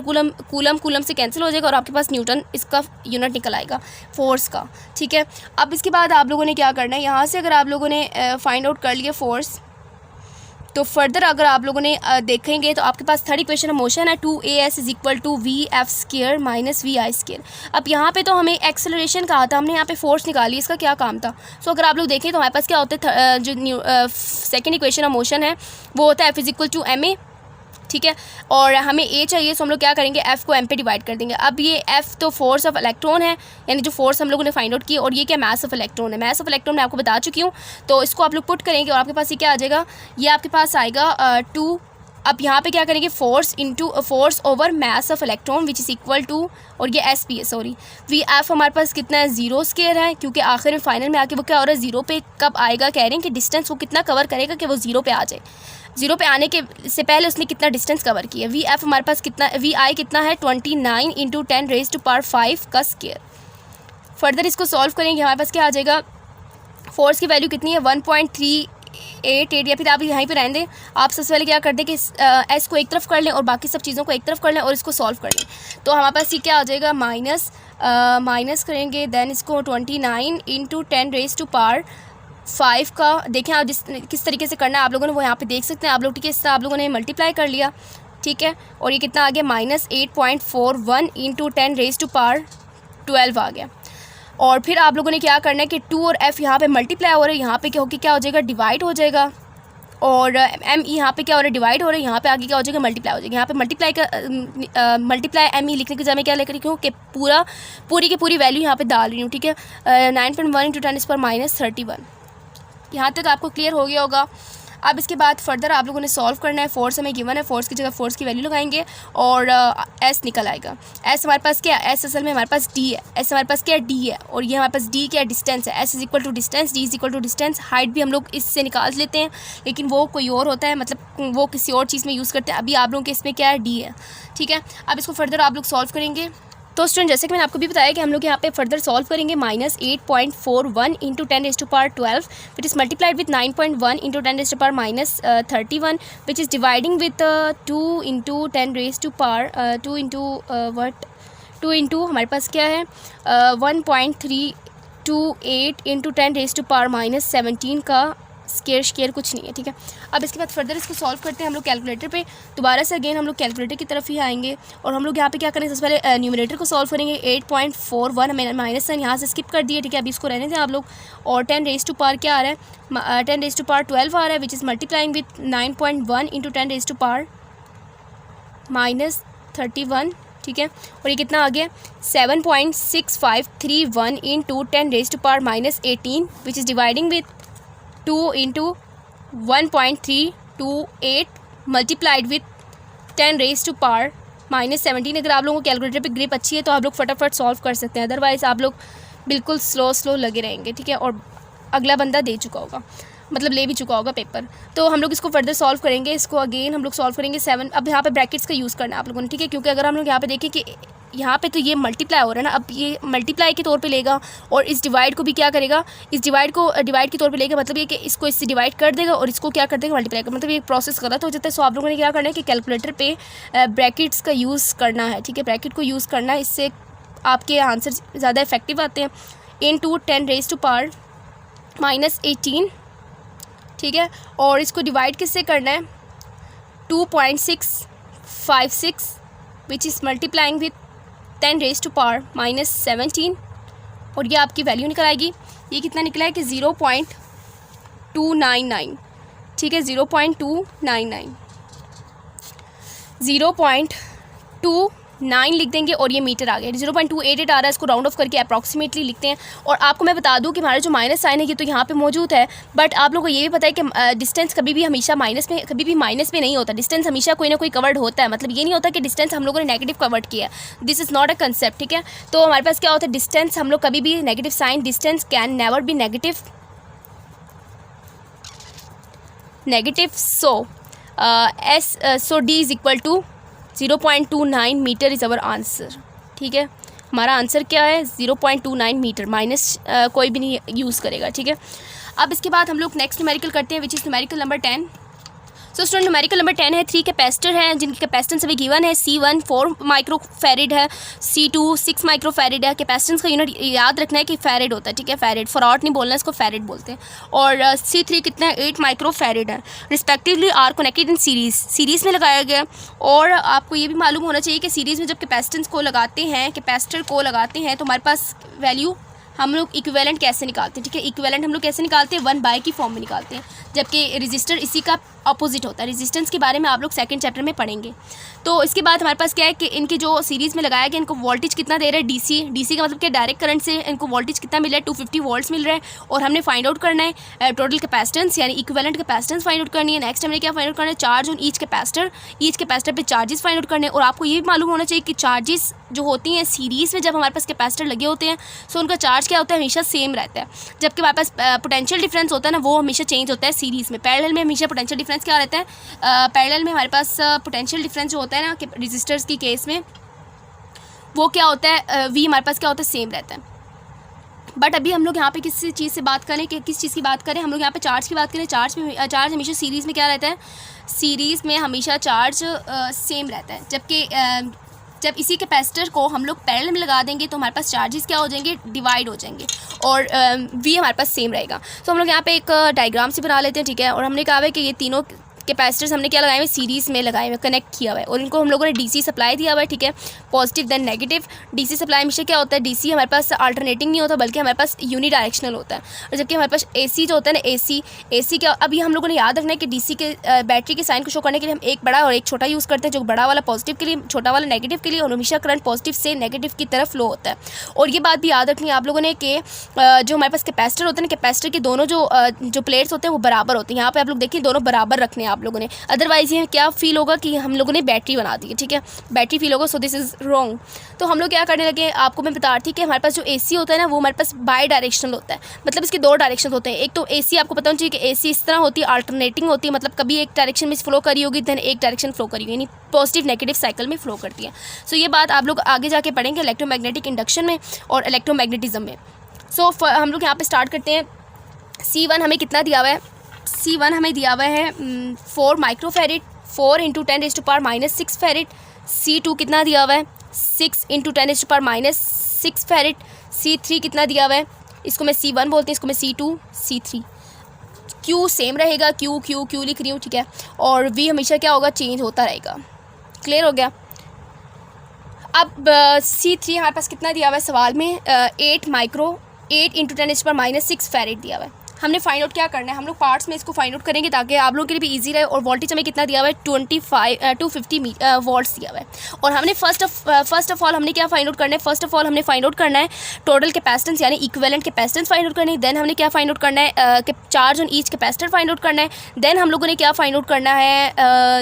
कूलम से कैंसिल हो जाएगा और आपके पास न्यूटन इसका यूनिट निकल आएगा फोर्स का, ठीक है। अब इसके बाद आप लोगों ने क्या करना है, यहाँ से अगर आप लोगों ने फाइंड आउट कर लिया फोर्स, तो फर्दर अगर आप लोगों ने देखेंगे तो आपके पास थर्ड इक्वेशन ऑफ मोशन है 2as = vf² - vi²। अब यहाँ पे तो हमें एक्सेलरेशन कहा था, हमने यहाँ पे फोर्स निकाली, इसका क्या काम था? सो अगर आप लोग देखें तो हमारे पास क्या होता है, जो सेकेंड इक्वेशन ऑफ मोशन है वो होता है f = ma, ठीक है। और हमें ए चाहिए, सो हम लोग क्या करेंगे? एफ़ को एम पे डिवाइड कर देंगे। अब ये एफ़ तो फोर्स ऑफ इलेक्ट्रॉन है, यानी जो फोर्स हम लोगों ने फाइंड आउट की, और ये क्या? मास ऑफ इलेक्ट्रॉन है। मास ऑफ इलेक्ट्रॉन मैं आपको बता चुकी हूँ, तो इसको आप लोग पुट करेंगे और आपके पास ये क्या आ जाएगा? ये आपके पास आएगा 2। अब यहाँ पे क्या करेंगे? Force over mass of electron which is equal to, और ये एस पी है, सॉरी, वी एफ हमारे पास कितना है? 0² है, क्योंकि आखिर में फाइनल में आके वो क्या हो रहा है? 0 पे कब आएगा? कह रहे हैं कि डिस्टेंस वो कितना कवर करेगा कि वो 0 पे आ जाए। 0 पे आने के से पहले उसने कितना डिस्टेंस कवर किया? वी एफ हमारे पास कितना, वी आई कितना है? 29 × 10⁻5 का स्क्वायर। फर्दर इसको सॉल्व करेंगे, हमारे पास क्या आ जाएगा? फोर्स की वैल्यू कितनी है? 1.388, या फिर आप यहीं पे रहने दें। आप सबसे पहले क्या कर दें कि एस को एक तरफ कर लें और बाकी सब चीज़ों को एक तरफ कर लें और इसको सॉल्व कर लें। तो हमारे पास ये क्या आ जाएगा? माइनस करेंगे, देन इसको 29 × 10⁻5 का, देखें आप किस तरीके से करना है आप लोगों ने वो यहाँ पे देख सकते हैं आप लोग, ठीक है। इस तरह आप लोगों ने मल्टीप्लाई कर लिया, ठीक है। और ये कितना आ गया? -8.41 × 10⁻12 आ गया। और फिर आप लोगों ने क्या करना है कि 2 और f यहाँ पे मल्टीप्लाई हो रहे हैं, यहाँ पे क्या होकर क्या हो जाएगा? डिवाइड हो जाएगा। और एम ई यहाँ पे क्या हो रहा है? डिवाइड हो रहा है, यहाँ पे आगे क्या हो जाएगा? मल्टीप्लाई हो जाएगा। यहाँ पे मल्टीप्लाई एम ई लिखने के जगह क्या लेकर क्यों कि पूरी की पूरी वैल्यू यहाँ पे डाल रही हूँ, ठीक है। 9.1 × 10⁻31। यहाँ तक आपको क्लियर हो गया होगा। अब इसके बाद फर्दर आप लोगों ने सॉल्व करना है। फोर्स हमें गिवन है, फोर्स की जगह फोर्स की वैल्यू लगाएंगे और एस निकल आएगा। एस हमारे पास क्या है? एस असल में हमारे पास डी है। एस हमारे पास क्या है? डी है। और ये हमारे पास डी क्या है? डिस्टेंस है। S = distance, D = distance. Height भी हम लोग इससे निकाल लेते हैं, लेकिन वो कोई और होता है, मतलब वो किसी और चीज़ में यूज़ करते हैं। अभी आप लोगों के इसमें क्या है? डी है, ठीक है। अब इसको फर्दर आप लोग सॉल्व करेंगे। तो स्टूडेंट, जैसे कि मैंने आपको भी बताया कि हम लोग यहाँ पे फर्दर सॉल्व करेंगे। -8.41 × 10⁻12 विच is multiplied with 9.1 × 10⁻31 which is dividing with 2 × 10⁻2 हमारे पास क्या है? 1.328 × 10⁻17 का स्केयर कुछ नहीं है, ठीक है। अब इसके बाद फर्दर इसको सॉल्व करते हैं हम लोग कैलकुलेटर पे। दोबारा से अगेन हम लोग कैलकुलेटर की तरफ ही आएंगे और हम लोग यहाँ पे क्या करेंगे? सबसे पहले न्यूमरेटर को सॉल्व करेंगे। 8.41 मैंने माइनस साइन यहाँ से स्किप कर दिया, ठीक है। अभी इसको रहने दें आप लोग। और 10⁻⁻ क्या आ रहा है? 10⁻12 आ रहा है विच इज़ मल्टीप्लाइंग विथ 9.1 × 10⁻31, ठीक है। और ये कितना आ गया? 7.6531 × 10⁻18 which is dividing with 2 × 1.328 multiplied with 10⁻17। अगर आप लोगों को कैलकुलेटर पे ग्रिप अच्छी है तो आप लोग फटाफट सॉल्व कर सकते हैं, अदरवाइज़ आप लोग बिल्कुल स्लो लगे रहेंगे, ठीक है। और अगला बंदा दे चुका होगा, मतलब ले भी चुका होगा पेपर। तो हम लोग इसको फर्दर सॉल्व करेंगे। इसको अगेन हम लोग सॉल्व करेंगे 7। अब यहाँ पे ब्रैकेट्स का यूज़ करना है आप लोगों ने, ठीक है, क्योंकि अगर हम लोग यहाँ पे देखें कि यहाँ पे तो ये मल्टीप्लाई हो रहा है ना, अब ये मल्टीप्लाई के तौर पे लेगा और इस डिवाइड को भी क्या करेगा, इस डिवाइड को डिवाइड के तौर पे लेगा, मतलब ये कि इसको इससे डिवाइड कर देगा और इसको क्या कर देगा, मल्टीप्लाई कर, मतलब ये प्रोसेस गलत हो जाता है। सो आप लोगों ने क्या करना है कि कैलकुलेटर पे ब्रैकेट्स का यूज़ करना है, ठीक है, ब्रैकेट को यूज़ करना है, इससे आपके आंसर ज़्यादा इफेक्टिव आते हैं। इनटू 10 रेज़ टू पावर -18, ठीक है, और इसको डिवाइड किससे करना है, 2.656 which is multiplying with 10 raise to power -17, और ये आपकी वैल्यू निकल आएगी। ये कितना निकला है कि 0.299, ठीक है, 0.299, 0.29 लिख देंगे और ये मीटर आ गया। 0.288 आ रहा है, इसको राउंड ऑफ करके अप्रॉक्सीमेटली लिखते हैं। और आपको मैं बता दूं कि हमारा जो माइनस साइन है ये तो यहाँ पे मौजूद है, बट आप लोगों को ये भी पता है कि डिस्टेंस कभी भी हमेशा माइनस में, कभी भी माइनस में नहीं होता। डिस्टेंस हमेशा कोई ना कोई कवर्ड होता है, मतलब ये नहीं होता कि डिस्टेंस हम लोगों ने नेगेटिव कवर्ड किया है। This is not a concept, ठीक है। तो हमारे पास क्या होता है, डिस्टेंस हम लोग कभी भी negative sign, distance can never be negative, so D is equal to 0.29 metre is our answer, ठीक है। हमारा आंसर क्या है, 0.29 मीटर, माइनस कोई भी नहीं यूज़ करेगा, ठीक है। अब इसके बाद हम लोग नेक्स्ट न्यूमेरिकल करते हैं which is numerical number 10। So student numerical number 10 है, 3 कैपेसिटर हैं जिनकी कैपेसिटेंस अभी गिवन है। C1 4 माइक्रोफैरिड है, C2 6 माइक्रोफैरिड है। कैपेसिटेंस का यूनिट याद रखना है कि फैरिड होता है, ठीक है, फैरिड, फॉरवर्ड नहीं बोलना, इसको फैरिड बोलते हैं। और C3 कितना है, 8 माइक्रोफैरिड है। Respectively are connected in series में लगाया गया। और आपको ये भी मालूम होना चाहिए कि सीरीज़ में जब कैपेसिटेंस को लगाते हैं, कैपेसिटर को लगाते हैं, तो हमारे पास वैल्यू हम लोग इक्विवेलेंट कैसे निकालते हैं, ठीक है। इक्विवेलेंट हम लोग कैसे निकालते हैं, 1/, की फॉर्म में निकालते हैं, जबकि रेजिस्टर इसी का अपोजिट होता है। रेजिस्टेंस के बारे में आप लोग सेकंड चैप्टर में पढ़ेंगे। तो इसके बाद हमारे पास क्या है कि इनकी जो सीरीज़ में लगाया गया, इनको वोल्टेज कितना दे रहा है, डीसी का मतलब क्या, डायरेक्ट करंट से इनको वोल्टेज कितना मिल रहा है, 250 वोल्ट्स मिल रहा है। और हमने फाइंड आउट करना है टोटल कैपेसिटेंस, यानी इक्विवेलेंट कैपेसिटेंस फाइंड आउट करनी है। नेक्स्ट हमने क्या फाइंड आउट करना है, चार्ज ऑन ईच कैपेसिटर पे चार्जेस फाइंड आउट करने हैं। और आपको ये भी मालूम होना चाहिए कि चार्जेस जो होती हैं सीरीज़ में, जब हमारे पास कैपेसिटर लगे होते हैं, सो उनका चार्ज क्या होता है, हमेशा सेम रहता है। जबकि हमारे पास पोटेंशियल डिफरेंस होता है ना, वो हमेशा चेंज होता है सीरीज़ में। पैरेलल में हमेशा पोटेंशियल डिफरेंस क्या रहता है, पैरेलल में हमारे पास पोटेंशियल डिफरेंस जो होता है ना कि रेजिस्टर्स की केस में, वो क्या होता है, वी हमारे पास क्या होता है, सेम रहता है। बट अभी हम लोग यहाँ पे किस चीज़ से बात करें, कि किस चीज़ की बात करें, हम लोग यहाँ पे चार्ज की बात करें। चार्ज हमेशा सीरीज़ में क्या रहता है, सीरीज़ में हमेशा चार्ज सेम रहता है। जबकि जब इसी कैपेसिटर को हम लोग पैरेलल में लगा देंगे तो हमारे पास चार्जेस क्या हो जाएंगे, डिवाइड हो जाएंगे, और वी हमारे पास सेम रहेगा। तो हम लोग यहाँ पे एक डायग्राम से बना लेते हैं, ठीक है। और हमने कहा है कि ये तीनों कैपेसिटर्स हमने क्या लगाए हुए, सीरीज़ में लगाए हुए, कनेक्ट किया हुआ है, और इनको हम लोगों ने डीसी सप्लाई दिया हुआ है, ठीक है, positive then negative. DC supply हमेशा क्या होता है, डीसी हमारे पास अल्टरनेटिंग नहीं होता, बल्कि हमारे पास यूनिडायरेक्शनल होता है। और जबकि हमारे पास एसी जो होता है ना, एसी क्या, अभी हम लोगों ने याद रखना है कि डीसी के बैटरी के साइन को शो करने के लिए हम एक बड़ा और एक छोटा यूज़ करते हैं, जो बड़ा वाला पॉजिटिव के लिए, छोटा वाला नेगेटिव के लिए, और हमेशा करंट पॉजिटिव से नेगेटिव की तरफ फ्लो होता है। और ये बात भी याद रखनी है आप लोगों ने कि जो हमारे पास कैपेसिटर होते हैं ना, कैपेसिटर के दोनों जो प्लेट्स होते हैं वो बराबर होते हैं। यहाँ पे आप लोग देखिए, दोनों बराबर रखने हैं आप लोगों ने, अदरवाइज ये क्या फील होगा कि हम लोगों ने बैटरी बना दी है, ठीक है, बैटरी फील होगा। सो दिस इज़ रॉन्ग। तो हम लोग क्या करने लगे, आपको मैं बता रही थी कि हमारे पास जो एसी होता है ना, वो हमारे पास बाई डायरेक्शनल होता है, मतलब इसके दो डायरेक्शन होते हैं। एक तो एसी आपको पता होना चाहिए कि एसी इस तरह होती है, अल्टरनेटिंग होती है, मतलब कभी एक डायरेक्शन में फ्लो करी होगी, देन एक डायरेक्शन फ्लो करी होगी, यानी पॉजिटिव नेगेटिव साइकिल में फ्लो करती है। सो ये बात आप लोग आगे जाके पढ़ेंगे इलेक्ट्रोमैग्नेटिक इंडक्शन में और इलेक्ट्रोमैग्नेटिज्म में। सो हम लोग यहाँ पे स्टार्ट करते हैं। C1 हमें कितना दिया हुआ है, C1 हमें दिया हुआ है 4 माइक्रोफैरिड, 4 × 10⁻⁻6 फैरिड। C2 कितना दिया हुआ है, 6 × 10⁻6 फैरिड। C3 कितना दिया हुआ है, इसको मैं C1 बोलते हैं, इसको मैं C2, C3। Q सेम रहेगा, Q लिख रही हूँ, ठीक है। और V हमेशा क्या होगा, चेंज होता रहेगा। क्लियर हो गया। अब C3 हमारे पास कितना दिया हुआ है सवाल में, 8 × 10⁻6 फैरिड दिया हुआ है। हमने फाइंड आउट क्या करना है, हम लोग पार्ट्स में इसको फाइंड आउट करेंगे ताकि आप लोगों के लिए भी इजी रहे। और वोल्टेज हमें कितना दिया हुआ है, 250 वोल्ट्स दिया हुआ है। और हमने फर्स्ट ऑफ ऑल हमने क्या फाइंड आउट करना है, फर्स्ट ऑफ ऑल हमने फाइंड आउट करना है टोटल कैपेसिटेंस, यानी इक्विवेलेंट कैपेसिटेंस फाइंड आउट करनी है। देन हमने क्या फाइंड आउट करना है, charge on each capacitor find out करना है। देन हम लोगों ने क्या फाइंड आउट करना है,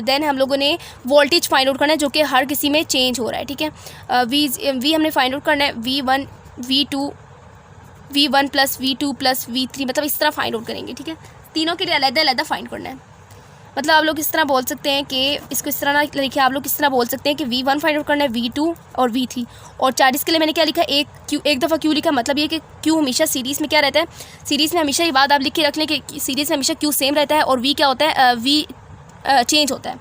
देन हम लोगों ने वोल्टेज फाइंड आउट करना है, जो कि हर किसी में चेंज हो रहा है, ठीक है। वी हमने फाइंड आउट करना है, V1 + V2 + V3, मतलब इस तरह फाइंड आउट करेंगे, ठीक है। तीनों के लिए अलग अलग फाइंड करना है। मतलब आप लोग इस तरह बोल सकते हैं कि इसको इस तरह ना लिखिए, आप लोग इस तरह बोल सकते हैं कि V1 फाइंड आउट करना है, V2 और V3। और चार्जेस के लिए मैंने क्या लिखा, एक दफ़ा Q लिखा, मतलब ये कि Q हमेशा सीरीज़ में क्या रहता है, सीरीज़ में हमेशा ये बात आप लिख के रख लें कि सीरीज़ में हमेशा Q सेम रहता है और V क्या होता है, V चेंज होता है,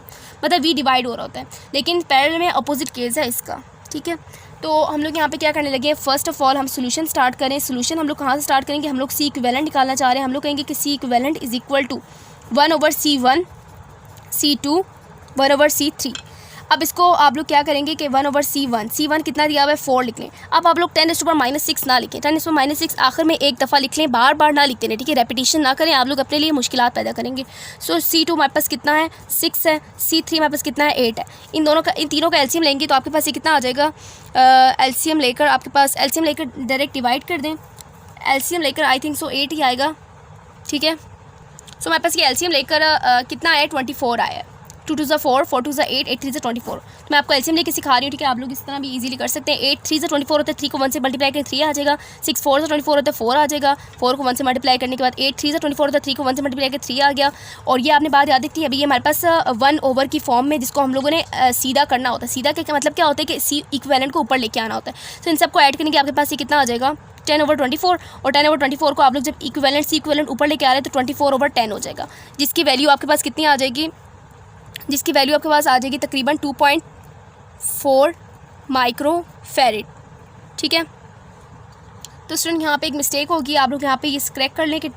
मतलब V डिवाइड हो रहा होता है। लेकिन पैरेलल में अपोजिट केस है इसका, ठीक है। तो हम लोग यहाँ पे क्या करने लगे, फर्स्ट ऑफ ऑल हम सोल्यूशन स्टार्ट करें। सोल्यूशन हम लोग कहाँ से स्टार्ट करेंगे, हम लोग C इक्विवेलेंट निकालना चाह रहे हैं। हम लोग कहेंगे कि C equivalent is equal to 1/C1 C2 1/C3। अब इसको आप लोग क्या करेंगे कि 1/C1 कितना दिया हुआ है 4 लिख लें। अब आप लोग 10⁻⁻6 ना लिखें, 10⁻⁻6 आखिर में एक दफ़ा लिख लें, बार बार ना लिखते हैं, ठीक है, रेपिटेशन ना करें, आप लोग अपने लिए मुश्किलात पैदा करेंगे। सो C2 हमारे पास कितना है 6 है, C3 हमारे पास कितना है 8 है। इन तीनों का एलसीएम लेंगे तो आपके पास ये कितना आ जाएगा, एलसीएम लेकर आपके पास एलसीएम लेकर डायरेक्ट डिवाइड कर दें, एलसीएम लेकर आई थिंक सो 8 ही आएगा, ठीक है। सो हमारे पास ये एलसीएम लेकर कितना आया 24 आया है। 2 2 4, 4 2 8, 8 3 24। तो मैं आपको एलसीएम लेके सिखा रही हूँ, ठीक है, आप लोग इस तरह भी इजीली कर सकते हैं। 8 3 24 होता है, 3 को 1 से मल्टीप्लाई करें 3 आ जाएगा। 6 4 24 होता है 4 आ जाएगा, 4 को 1 से मल्टीप्लाई करने के बाद 8 3 24 होता है, 3 को 1 से मल्टीप्लाई करके 3 आ गया। और ये आपने बात याद रखी, अभी ये हमारे पास 1/, की फॉर्म में, जिसको हम लोगों ने सीधा करना होता है। सीधा का मतलब क्या होता है कि C इक्विवेलेंट को ऊपर लेके आना होता है। तो इन सबको ऐड करने के आपके पास ये कितना आ जाएगा 10/24। और 10/24 को आप लोग जब C इक्विवेलेंट ऊपर लेके आ रहे हैं तो 24/10 हो जाएगा, जिसकी वैल्यू आपके पास कितनी आ जाएगी, जिसकी वैल्यू आपके पास आ जाएगी तकरीबन 2.4 माइक्रोफैरेड, ठीक है। तो स्टूडेंट यहाँ पे एक मिस्टेक होगी, आप लोग यहाँ पे ये क्रैक कर लें कि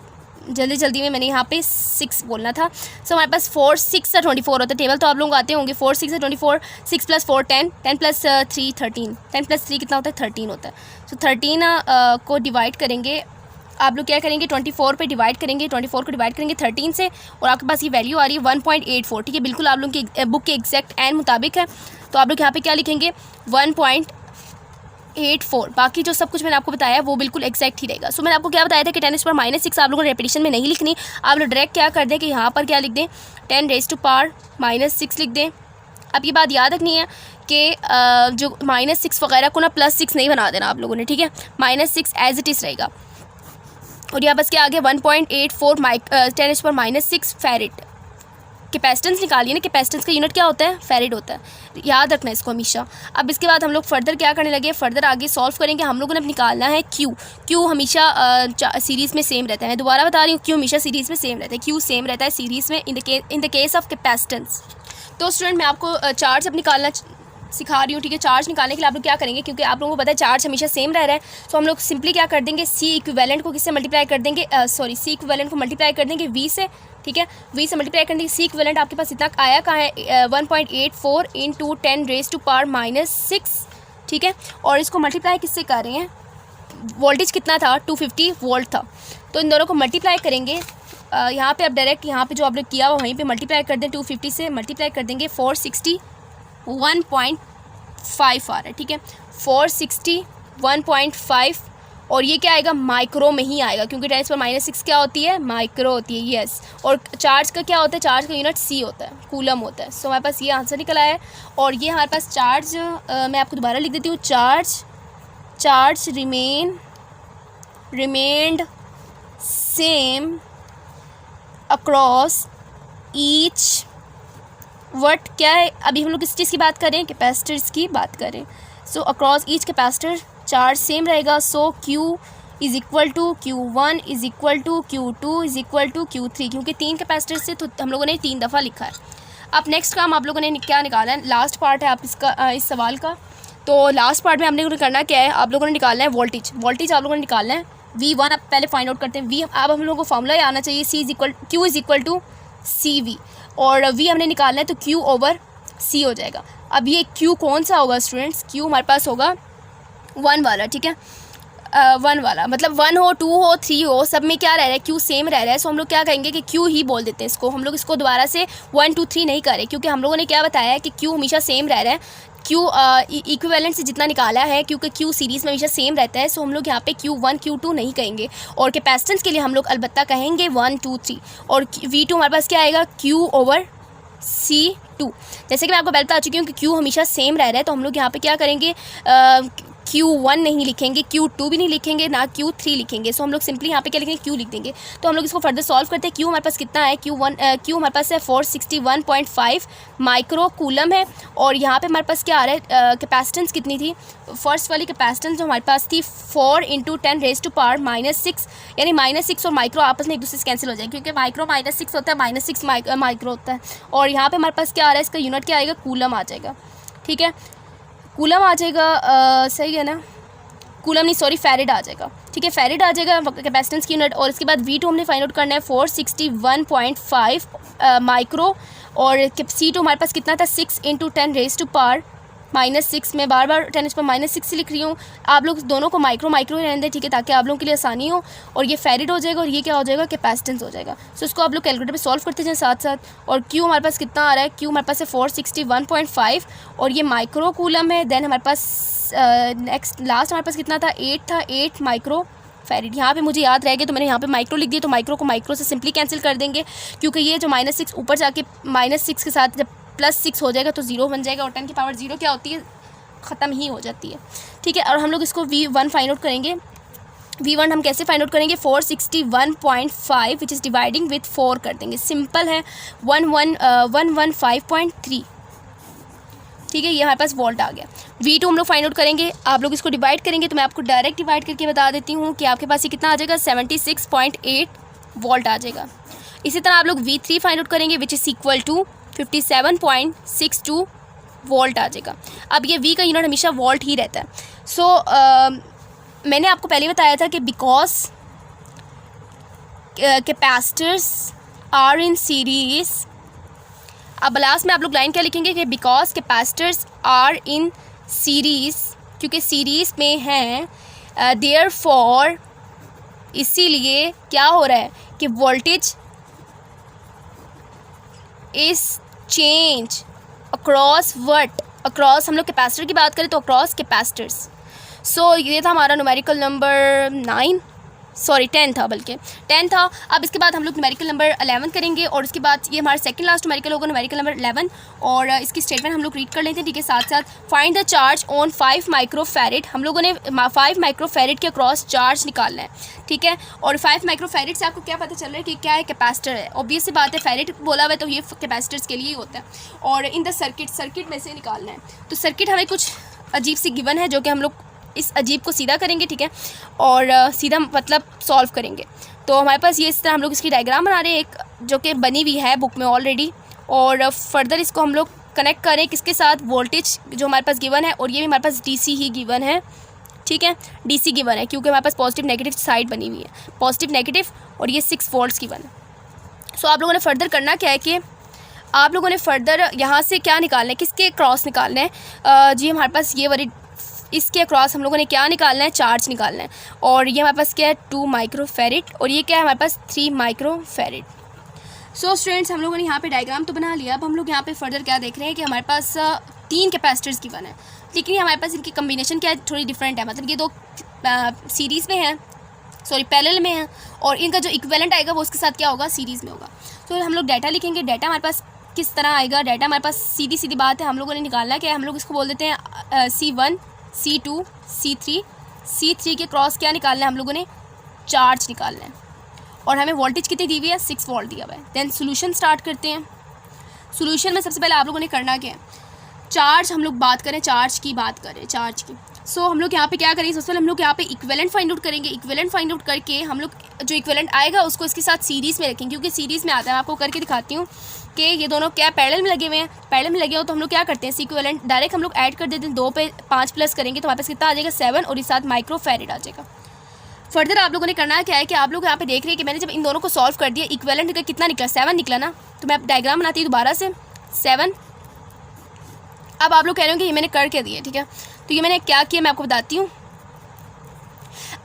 जल्दी में मैंने यहाँ पे 6 बोलना था। सो हमारे पास 4 6 से 24 होता है, टेबल तो आप लोग आते होंगे। 4 6 से 24, 6 + 4 10, 10 + 3 13, 10 + 3 कितना होता है 13 होता है। सो 13 को डिवाइड करेंगे, आप लोग क्या करेंगे 24 पे डिवाइड करेंगे, 24 को डिवाइड करेंगे 13 से, और आपके पास ये वैल्यू आ रही है 1.84, ठीक है, बिल्कुल आप लोग की बुक के एग्जैक्ट एंड मुताबिक है। तो आप लोग यहाँ पे क्या लिखेंगे 1.84, बाकी जो सब कुछ मैंने आपको बताया वो बिल्कुल एग्जैक्ट ही रहेगा। सो मैंने आपको क्या बताया था कि 10⁻⁻6 आप लोगों को रेपिटेशन में नहीं लिखनी, आप लोग डायरेक्ट क्या कर दें कि यहाँ पर क्या लिख दें 10⁻⁻6 लिख दें। अब ये बात याद रखनी है कि जो -6 वगैरह को ना +6 नहीं बना देना आप लोगों ने, ठीक है, -6 एज इट इज़ रहेगा। और यहाँ बस क्या आ गया 1.84 10⁻⁻6 फैरेड। कैपेसिटेंस निकालिए ना, कैपेसिटेंस का यूनिट क्या होता है फैरेड होता है, याद रखना इसको हमेशा। अब इसके बाद हम लोग फर्दर क्या करने लगे, फर्दर आगे सॉल्व करेंगे। हम लोगों ने निकालना है Q हमेशा सीरीज़ में सेम रहता है। मैं दोबारा बता रही हूँ, Q हमेशा सीरीज़ में सेम रहता है, Q सेम रहता है सीरीज़ में in the case of capacitance. तो स्टूडेंट मैं आपको चार्ज अब निकालना सिखा रही हूँ, ठीक है। चार्ज निकालने के लिए आप लोग क्या करेंगे, क्योंकि आप लोगों को पता है चार्ज हमेशा सेम रह रहा है, तो हम लोग सिंपली क्या कर देंगे C इक्विवेलेंट को किससे मल्टीप्लाई कर देंगे, C इक्विवेलेंट को मल्टीप्लाई कर देंगे V से, ठीक है, V से मल्टीप्लाई कर देंगे। C इक्विवेलेंट आपके पास इतना आया कहाँ है 1.84 × 10⁻⁻6, ठीक है। और इसको मल्टीप्लाई किससे कर रहे हैं, वोल्टेज कितना था 250 वोल्ट था, तो इन दोनों को मल्टीप्लाई करेंगे। यहाँ पे आप डायरेक्ट यहाँ पे जो आप लोग किया हुआ वहीं पे मल्टीप्लाई कर दें, 250 से मल्टीप्लाई कर देंगे 461.5 आ रहा है, ठीक है, 461.5। और ये क्या आएगा माइक्रो में ही आएगा, क्योंकि 10⁻⁻6 क्या होती है माइक्रो होती है, यस। और चार्ज का क्या होता है, चार्ज का यूनिट C होता है, कूलम होता है। सो हमारे पास ये आंसर निकल आया है। और ये हमारे पास चार्ज मैं आपको दोबारा लिख देती हूँ, charge remained same across each what, क्या है अभी हम लोग किस चीज़ की बात कर रहे हैं, कैपेसिटर्स की बात कर रहे हैं। So across each capacitor charge same रहेगा। So Q = Q1 = Q2 = Q3, क्योंकि 3 कैपेसिटर से तो हम लोगों ने 3 दफ़ा लिखा है। अब नेक्स्ट काम आप लोगों ने क्या निकाला है, लास्ट पार्ट है आप इसका इस सवाल का। तो लास्ट पार्ट में हम लोगों ने करना क्या है, आप लोगों ने निकालना है वोल्टेज आप लोगों ने निकालना है V1। अब पहले फाइंड आउट करते हैं V। अब हम लोगों को फॉर्मूला आना चाहिए Q = CV, और V हमने निकालना है तो Q/C हो जाएगा। अब ये Q कौन सा होगा स्टूडेंट्स, Q हमारे पास होगा 1 वाला, ठीक है, 1 वाला, मतलब 1 हो 2 हो 3 हो, सब में क्या रह रहा है Q सेम रह रहा है। सो हम लोग क्या कहेंगे कि Q ही बोल देते हैं इसको, हम लोग इसको दोबारा से 1 2 3 नहीं करें, क्योंकि हम लोगों ने क्या बताया है कि Q हमेशा सेम रह रहा है। Q इक्विवेलेंट से जितना निकाला है, क्योंकि Q सीरीज़ में हमेशा सेम रहता है। सो हम लोग यहाँ पे Q1 Q2 नहीं कहेंगे, और कैपेसिटेंस के लिए हम लोग अलबत्ता कहेंगे 1 2 3। और V2 हमारे पास क्या आएगा Q/C2। जैसे कि मैं आपको पहले बता चुकी हूँ कि Q हमेशा सेम रह रहा है, तो हम लोग यहाँ पे क्या करेंगे Q1 नहीं लिखेंगे, Q2 भी नहीं लिखेंगे, ना Q3 लिखेंगे। सो हम लोग सिंपली यहाँ पे क्या लिखेंगे, Q लिख देंगे। तो हम लोग इसको फर्दर सॉल्व करते हैं। Q हमारे पास कितना है, Q हमारे पास है 461.5 माइक्रो कूलम है। और यहाँ पे हमारे पास क्या आ रहा है, कैपेसिटेंस कितनी थी, फर्स्ट वाली कैपेसिटेंस जो हमारे पास थी 4 × 10⁻⁻⁶, यानी -6 और माइक्रो आपस में एक दूसरे से कैंसिल हो जाएंगे, क्योंकि माइक्रो -6 होता है, -6 माइक्रो होता है। और यहाँ पे हमारे पास क्या आ रहा है, इसका यूनिट क्या आएगा, कूलम आ जाएगा। ठीक है, कूलम आ जाएगा, सही है ना, कूलम नहीं सॉरी फैरेड आ जाएगा। ठीक है, फैरेड आ जाएगा कैपेसिटेंस की यूनिट। और इसके बाद V2 हमने फाइंड आउट करना है 461.5 माइक्रो। और C2 हमारे पास कितना था, 6 × 10⁻⁻⁶। मैं बार बार 10⁻⁻6 लिख रही हूँ, आप लोग दोनों को माइक्रो माइक्रो रहने दें, ठीक है, ताकि आप लोगों के लिए आसानी हो। और ये फैरेड हो जाएगा और ये क्या हो जाएगा, कैपेसिटेंस हो जाएगा। सो इसको आप लोग कैलकुलेटर पे सॉल्व करते जाएं साथ साथ। और Q हमारे पास कितना आ रहा है, Q हमारे पास है 461.5 और ये माइक्रो कूलम है। देन हमारे पास नेक्स्ट लास्ट हमारे पास कितना था, 8 माइक्रो फैरेड। यहाँ पे मुझे याद रह गया तो मैंने यहाँ पे माइक्रो लिख दिया, तो माइक्रो को माइक्रो से सिंपली कैंसिल कर देंगे, क्योंकि ये जो -6 ऊपर जाके -6 के साथ जब +6 हो जाएगा तो 0 बन जाएगा। और 10 की पावर 0 क्या होती है, ख़त्म ही हो जाती है। ठीक है, और हम लोग इसको V1 फाइंड आउट करेंगे। V1 हम कैसे फाइंड आउट करेंगे, 461.5 विच इज़ डिवाइडिंग विथ 4 कर देंगे, सिंपल है, 115.3। ठीक है, ये हमारे पास वोल्ट आ गया। V2 हम लोग फाइंड आउट करेंगे, आप लोग इसको डिवाइड करेंगे, तो मैं आपको डायरेक्ट डिवाइड करके बता देती हूँ कि आपके पास ये कितना आ जाएगा, 76.8 वोल्ट आ जाएगा। इसी तरह आप लोग V3 फाइंड आउट करेंगे which is equal to 57.62 volt आ जाएगा। अब ये V का यूनिट हमेशा वोल्ट ही रहता है। सो मैंने आपको पहले बताया था कि because capacitors are in series, अब लास्ट में आप लोग लाइन क्या लिखेंगे कि because capacitors are in series, क्योंकि सीरीज़ में हैं, देयरफॉर इसीलिए क्या हो रहा है कि voltage is change across what, across, हम लोग कैपेसिटर की बात करें तो अक्रॉस कैपेसिटर्स। सो ये था हमारा न्यूमेरिकल नंबर 10 था, बल्कि 10 था। अब इसके बाद हम लोग न्यूमेरिकल नंबर 11 करेंगे और उसके बाद ये हमारा सेकंड लास्ट न्यूमेरिकल होगा, न्यूमेरिकल नंबर 11। और इसकी स्टेटमेंट हम लोग रीड कर लेते हैं, ठीक है, साथ साथ। Find the charge on 5 micro farad, हम लोगों ने 5 माइक्रो फैरेड के अक्रॉस चार्ज निकालना है, ठीक है। और 5 माइक्रो फैरेड से आपको क्या पता चल रहा है कि क्या है, कैपेसिटर है। ऑब्वियस सी बात है, फैरेड बोला हुआ है तो ये कैपेसिटर्स के लिए ही होता है। और इन द सर्किट में से निकालना है, तो सर्किट हमें कुछ अजीब सी गिवन है जो कि हम लोग इस अजीब को सीधा करेंगे, ठीक है, और सीधा मतलब सॉल्व करेंगे। तो हमारे पास ये इस तरह हम लोग इसकी डायग्राम बना रहे हैं, एक जो कि बनी हुई है बुक में ऑलरेडी। और फर्दर इसको हम लोग कनेक्ट करें किसके साथ, वोल्टेज जो हमारे पास गिवन है, और ये भी हमारे पास DC ही गिवन है, ठीक है, DC गिवन है, क्योंकि हमारे पास पॉजिटिव नेगेटिव साइड बनी हुई है, पॉजिटिव नेगेटिव, और ये 6 वोल्ट्स गिवन है। सो आप लोगों ने फर्दर करना क्या है कि आप लोगों ने फर्दर यहाँ से क्या निकालना है, किसके क्रॉस निकालना है, जी हमारे पास ये वाली, इसके अक्रॉस हम लोगों ने क्या निकालना है, चार्ज निकालना है। और ये हमारे पास क्या है, 2 माइक्रो फैरेड, और ये क्या है हमारे पास 3 माइक्रो फैरेड। सो स्टूडेंट्स, हम लोगों ने यहाँ पे डायग्राम तो बना लिया। अब हम लोग यहाँ पे फर्दर क्या देख रहे हैं कि हमारे पास 3 कैपेसिटर्स की वन है, लेकिन हमारे पास इनकी कम्बिनेशन क्या है, थोड़ी डिफरेंट है। मतलब ये 2 सीरीज़ में है, सॉरी पैरेलल में है, और इनका जो इक्विवेलेंट आएगा वो उसके साथ क्या होगा, सीरीज़ में होगा। तो हम लोग डाटा लिखेंगे, डाटा हमारे पास किस तरह आएगा, डाटा हमारे पास सीधी सीधी बात है, हम लोगों ने निकालना क्या है, हम लोग इसको बोल देते हैं C1 C2 C3 के क्रॉस क्या निकालना है, हम लोगों ने चार्ज निकालना है। और हमें वोल्टेज कितनी दी हुई है, 6 वोल्ट दिया हुआ है। देन सोल्यूशन स्टार्ट करते हैं। सोल्यूशन में सबसे पहले आप लोगों ने करना क्या है, चार्ज हम लोग बात करें, चार्ज की बात करें, चार्ज की। सो हम लोग यहाँ पे क्या करेंगे, सबसे पहले हम लोग यहाँ पे इक्विवेलेंट फाइंड आउट करेंगे। इक्विवेलेंट फाइंड आउट करके हम लोग जो इक्विवेलेंट आएगा उसको इसके साथ सीरीज़ में रखेंगे, क्योंकि सीरीज़ में आता है। मैं आपको करके दिखाती हूँ कि ये दोनों क्या पैरेलल में लगे हुए हैं। पैरेलल में लगे हो तो हम लोग क्या करते हैं, इक्विवेलेंट डायरेक्ट हम लोग ऐड कर देते हैं, 2 पे 5 प्लस करेंगे तो हमारे पास कितना आ जाएगा, 7, और इस साथ माइक्रो फैरेड आ जाएगा। फर्दर आप लोगों ने करना क्या है कि आप लोग यहाँ पे देख रहे हैं कि मैंने जब इन दोनों को सॉल्व कर दिया, इक्विवेलेंट का कितना निकला, 7 निकला ना। तो मैं डायग्राम बनाती हूँ दोबारा से, 7। अब आप लोग कह रहे हो कि ये मैंने कर क्या दिया, ठीक है। तो ये मैंने क्या किया मैं आपको बताती हूँ।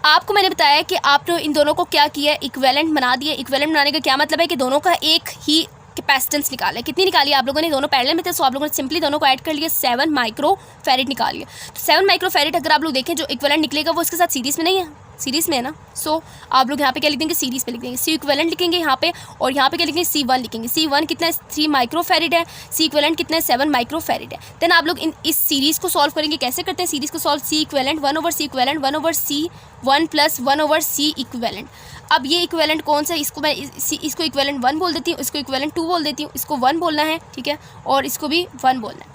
आपको मैंने बताया कि आपने इन दोनों को क्या किया, इक्विवेलेंट बना दिया। इक्विवेलेंट बनाने का क्या मतलब है कि दोनों का एक ही कैपेसिटेंस निकाला है। कितनी निकाली आप लोगों ने, दोनों पैरेलल में थे, सो आप लोगों ने सिंपली दोनों को ऐड कर लिया, 7 माइक्रो फैरेड निकाल लिया। तो 7 माइक्रो फैरेड अगर आप लोग देखें जो इक्विवेलेंट निकलेगा वो इसके साथ सीरीज़ में नहीं है, सीरीज़ में है ना। सो आप लोग यहाँ पे क्या लिख देंगे, सीरीज़ पे लिख देंगे, सी इक्विवेलेंट लिखेंगे यहाँ पे, और यहाँ पे क्या लिखेंगे, C1 लिखेंगे। C1 कितना है, 3 माइक्रोफेरिड है। सी इक्विवेलेंट कितना है, 7 माइक्रोफेरिड है। देन आप लोग इस सीरीज़ को सॉल्व करेंगे। कैसे करते हैं सीरीज़ को solve, C equivalent 1/C equivalent 1/C1 + 1/C equivalent. अब ये इक्विवेलेंट कौन सा है, इसको मैं इसको इक्विवेलेंट 1 बोल देती हूँ, इसको इक्विवेलेंट 2 बोल देती हूँ, इसको 1 बोलना है, ठीक है, और इसको भी 1 बोलना है।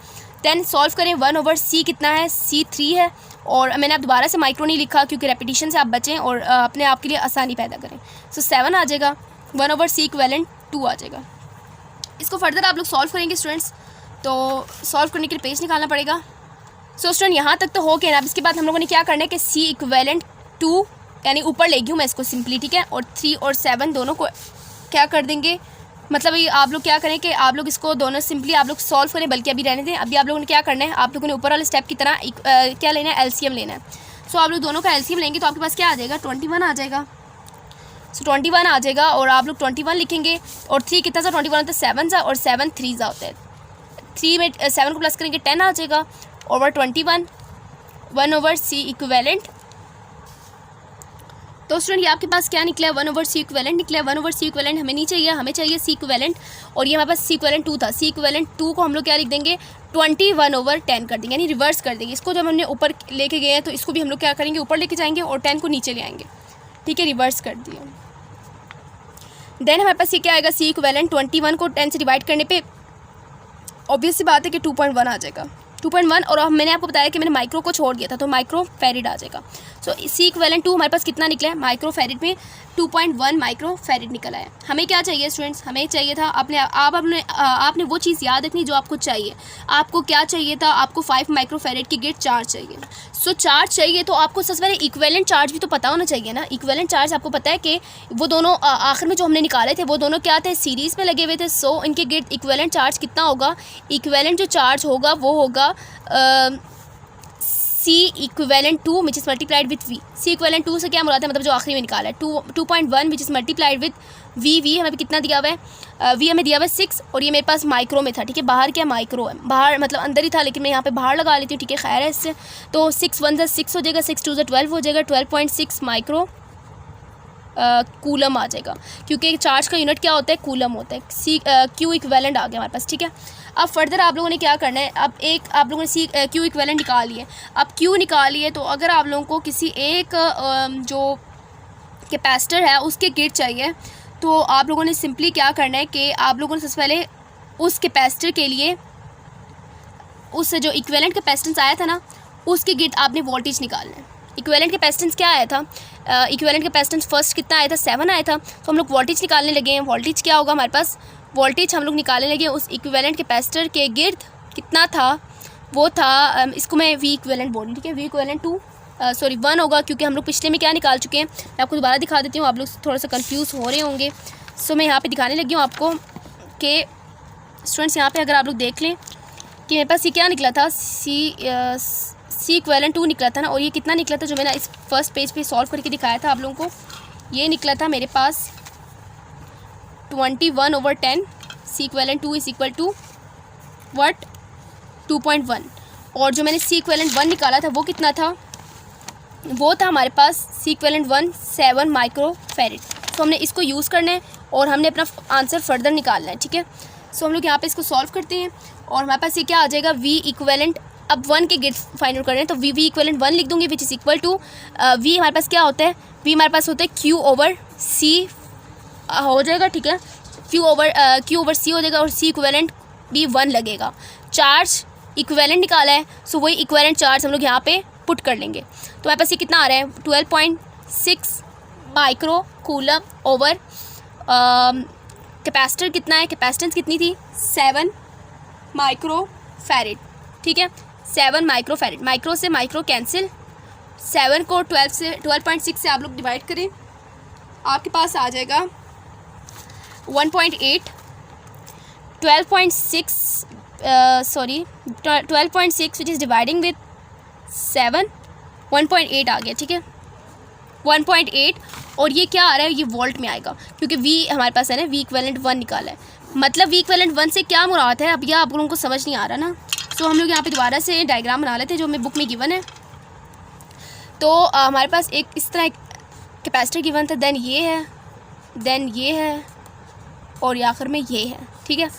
देन सॉल्व करें, 1/C कितना है, C3 है, और मैंने अब दोबारा से माइक्रो नहीं लिखा क्योंकि रेपिटेशन से आप बचें और अपने आप के लिए आसानी पैदा करें। सो 7 आ जाएगा, 1/C इक्विवेलेंट 2 आ जाएगा। इसको फर्दर आप लोग सॉल्व करेंगे स्टूडेंट्स, तो सॉल्व करने के लिए पेज निकालना पड़ेगा। सो स्टूडेंट यहाँ तक तो हो गया ना। अब इसके बाद हम लोगों ने क्या करना है कि C इक्विवेलेंट 2 यानी ऊपर ले गई हूँ मैं इसको सिंपली, ठीक है, और 3 और 7 दोनों को क्या कर देंगे, मतलब ये आप लोग क्या करें कि आप लोग इसको दोनों सिंपली आप लोग सॉल्व करें, बल्कि अभी रहने दें। अभी आप लोगों ने क्या करना है, आप लोगों ने ऊपर वाले स्टेप की तरह क्या लेना है, LCM लेना है। सो आप लोग दोनों का LCM लेंगे तो आपके पास क्या आ जाएगा, 21 आ जाएगा। सो 21 आ जाएगा, और आप लोग 21 लिखेंगे, और 3 कितना सा 21 होता है, 7 सा, और 7 3 सा होता है। 3 में 7 को प्लस करेंगे 10 आ जाएगा, ओवर 21 1/C इक्विवेलेंट। तो स्टूडेंट ये आपके पास क्या निकला है, 1/C इक्विवेलेंट निकला है। 1/C इक्विवेलेंट हमें नहीं चाहिए, हमें चाहिए C इक्विवेलेंट, और ये हमारे पास C इक्विवेलेंट 2 था। C इक्विवेलेंट 2 को हम लोग क्या लिख देंगे, 21/10 कर देंगे, यानी रिवर्स कर देंगे। इसको जब हमने ऊपर लेके गए हैं तो इसको भी हम लोग क्या करेंगे, ऊपर लेके जाएंगे और 10 को नीचे ले आएंगे, ठीक है, रिवर्स कर दिया। देन हमारे पास ये क्या आएगा, C इक्विवेलेंट 21 को 10 से डिवाइड करने पे ऑब्वियस सी बात है कि 2.1 आ जाएगा, 2.1, और अब मैंने आपको बताया कि मैंने माइक्रो को छोड़ दिया था तो माइक्रो फेरिड आ जाएगा। सो C इक्विवेलेंट 2 हमारे पास कितना निकला है, माइक्रो फेरिड में 2.1 माइक्रो फेरिड निकला है। हमें क्या चाहिए स्टूडेंट्स, हमें चाहिए था आपने वो चीज़ याद रखनी जो आपको चाहिए। आपको क्या चाहिए था, आपको 5 माइक्रो फेरिड की गिट चार्ज चाहिए। सो चार्ज चाहिए तो आपको सबसे पहले इक्विवेलेंट चार्ज भी तो पता होना चाहिए ना। इक्विवेलेंट चार्ज आपको पता है कि वो दोनों आखिर में जो हमने निकाले थे वो दोनों क्या थे, सीरीज़ में लगे हुए थे। सो इनके गिट इक्विवेलेंट चार्ज कितना होगा, इक्विवेलेंट जो चार्ज होगा वो होगा C equivalent 2 which is multiplied with V। C equivalent 2 से क्या मुराद है, मतलब जो आखिरी में निकाला है 2.1 विच is multiplied with V। V हमें कितना दिया हुआ है, V हमें दिया हुआ है 6, और ये मेरे पास माइक्रो में था, ठीक है, बाहर क्या माइक्रो है, बाहर मतलब अंदर ही था, लेकिन मैं यहाँ पे बाहर लगा लेती हूँ, ठीक है, खैर है इससे। तो 6 1 + 6 हो जाएगा, 6 2 + 12 हो जाएगा, 12.6 माइक्रो कूलम आ जाएगा, क्योंकि चार्ज का यूनिट क्या होता है, कूलम होता है। Q इक्विवेलेंट आ गया हमारे पास, ठीक है। अब फर्दर आप लोगों ने क्या करना है, अब एक आप लोगों ने Q इक्विवेलेंट निकाल लिए। अब Q निकालिए तो अगर आप लोगों को किसी एक जो कैपेसिटर है उसके गिट चाहिए तो आप लोगों ने सिंपली क्या करना है कि आप लोगों ने सबसे पहले उस कैपेसिटर के लिए उस जो इक्विवेलेंट कैपेसिटेंस आया था ना उसके गिट आपने वोल्टेज निकालना है। इक्विवेलेंट कैपेसिटेंस क्या आया था, इक्विवेलेंट कैपेसिटेंस फर्स्ट कितना आया था, 7 आया था। तो हम लोग वोल्टेज निकालने लगे हैं। वोल्टेज क्या होगा हमारे पास, वोल्टेज हम लोग निकालने लगे उस इक्विवेलेंट कैपेसिटर के गिर्द कितना था, वो था इसको मैं V इक्विवेलेंट बोलूँ, ठीक है, V इक्विवेलेंट 1 होगा, क्योंकि हम लोग पिछले में क्या निकाल चुके हैं। मैं आपको दोबारा दिखा देती हूँ, आप लोग थोड़ा सा कंफ्यूज हो रहे होंगे। सो मैं यहाँ पे दिखाने लगी हूँ आपको कि स्टूडेंट्स यहाँ पे अगर आप लोग देख लें कि मेरे पास ये क्या निकला था, C इक्विवेलेंट 2 निकला था ना, और ये कितना निकला था जो मैंने इस फर्स्ट पेज पे सॉल्व करके दिखाया था आप लोगों को, ये निकला था मेरे पास 21/10। C equivalent 2 is equal to what, 2.1, और जो मैंने C इक्विवेलेंट 1 निकाला था वो कितना था, वो था हमारे पास C इक्विवेलेंट 1 7 माइक्रो फेरिड। तो हमने इसको यूज़ करना है और हमने अपना आंसर फर्दर निकालना है, ठीक है। सो हम लोग यहाँ पे इसको सॉल्व करते हैं और हमारे पास ये क्या आ जाएगा, V इक्विवेलेंट, अब 1 के गिट फाइंड आउट कर रहे हैं तो V इक्विवेलेंट 1 लिख दूंगी, which is equal to V हमारे पास क्या होता है, V हमारे पास होता है Q/C हो जाएगा, ठीक है, Q/C हो जाएगा, और C इक्विवेलेंट भी 1 लगेगा। चार्ज इक्विवेलेंट निकाला है, सो वही इक्विवेलेंट चार्ज हम लोग यहाँ पे पुट कर लेंगे। तो हमारे पास ये कितना आ रहा है, 12.6 माइक्रो कूलम ओवर कैपेसिटर कितना है, कैपेसिटेंस कितनी थी, 7 माइक्रो फेरिड, ठीक है, 7 माइक्रो फेरिड। माइक्रो से माइक्रो कैंसिल, 7 को 12.6 से आप लोग डिवाइड करें, आपके पास आ जाएगा 1.8, 12.6 विच इज़ डिवाइडिंग विद 7, 1.8 आ गया, ठीक है, 1.8, और ये क्या आ रहा है, ये वोल्ट में आएगा, क्योंकि V हमारे पास है ना, V इक्विवेलेंट 1 निकाला है, मतलब V इक्विवेलेंट 1 से क्या मुराद है, अब यह आप लोगों को समझ नहीं आ रहा ना। सो हम लोग यहाँ पे दोबारा से डायग्राम बना लेते हैं जो हमें बुक में गिवन है। तो हमारे पास एक इस तरह कैपेसिटर गिवन था, देन ये है, देन ये है और आखिर में ये है, ठीक है।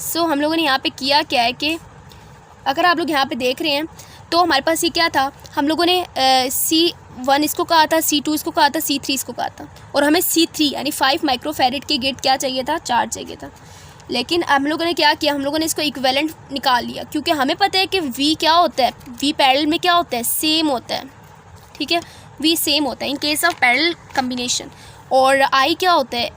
सो हम लोगों ने यहाँ पे किया क्या है कि अगर आप लोग यहाँ पे देख रहे हैं तो हमारे पास ये क्या था, हम लोगों ने C1 इसको कहा था, C2 इसको कहा था, C3 इसको कहा था, और हमें C3 यानी 5 माइक्रोफैरेड की गेट क्या चाहिए था, चार्ज चाहिए था। लेकिन हम लोगों ने क्या किया, हम लोगों ने इसको इक्विवेलेंट निकाल लिया, क्योंकि हमें पता है कि V क्या होता है, V पैरेलल में क्या होता है, सेम होता है, ठीक है, V सेम होता है in case of parallel combination. और I क्या होता है,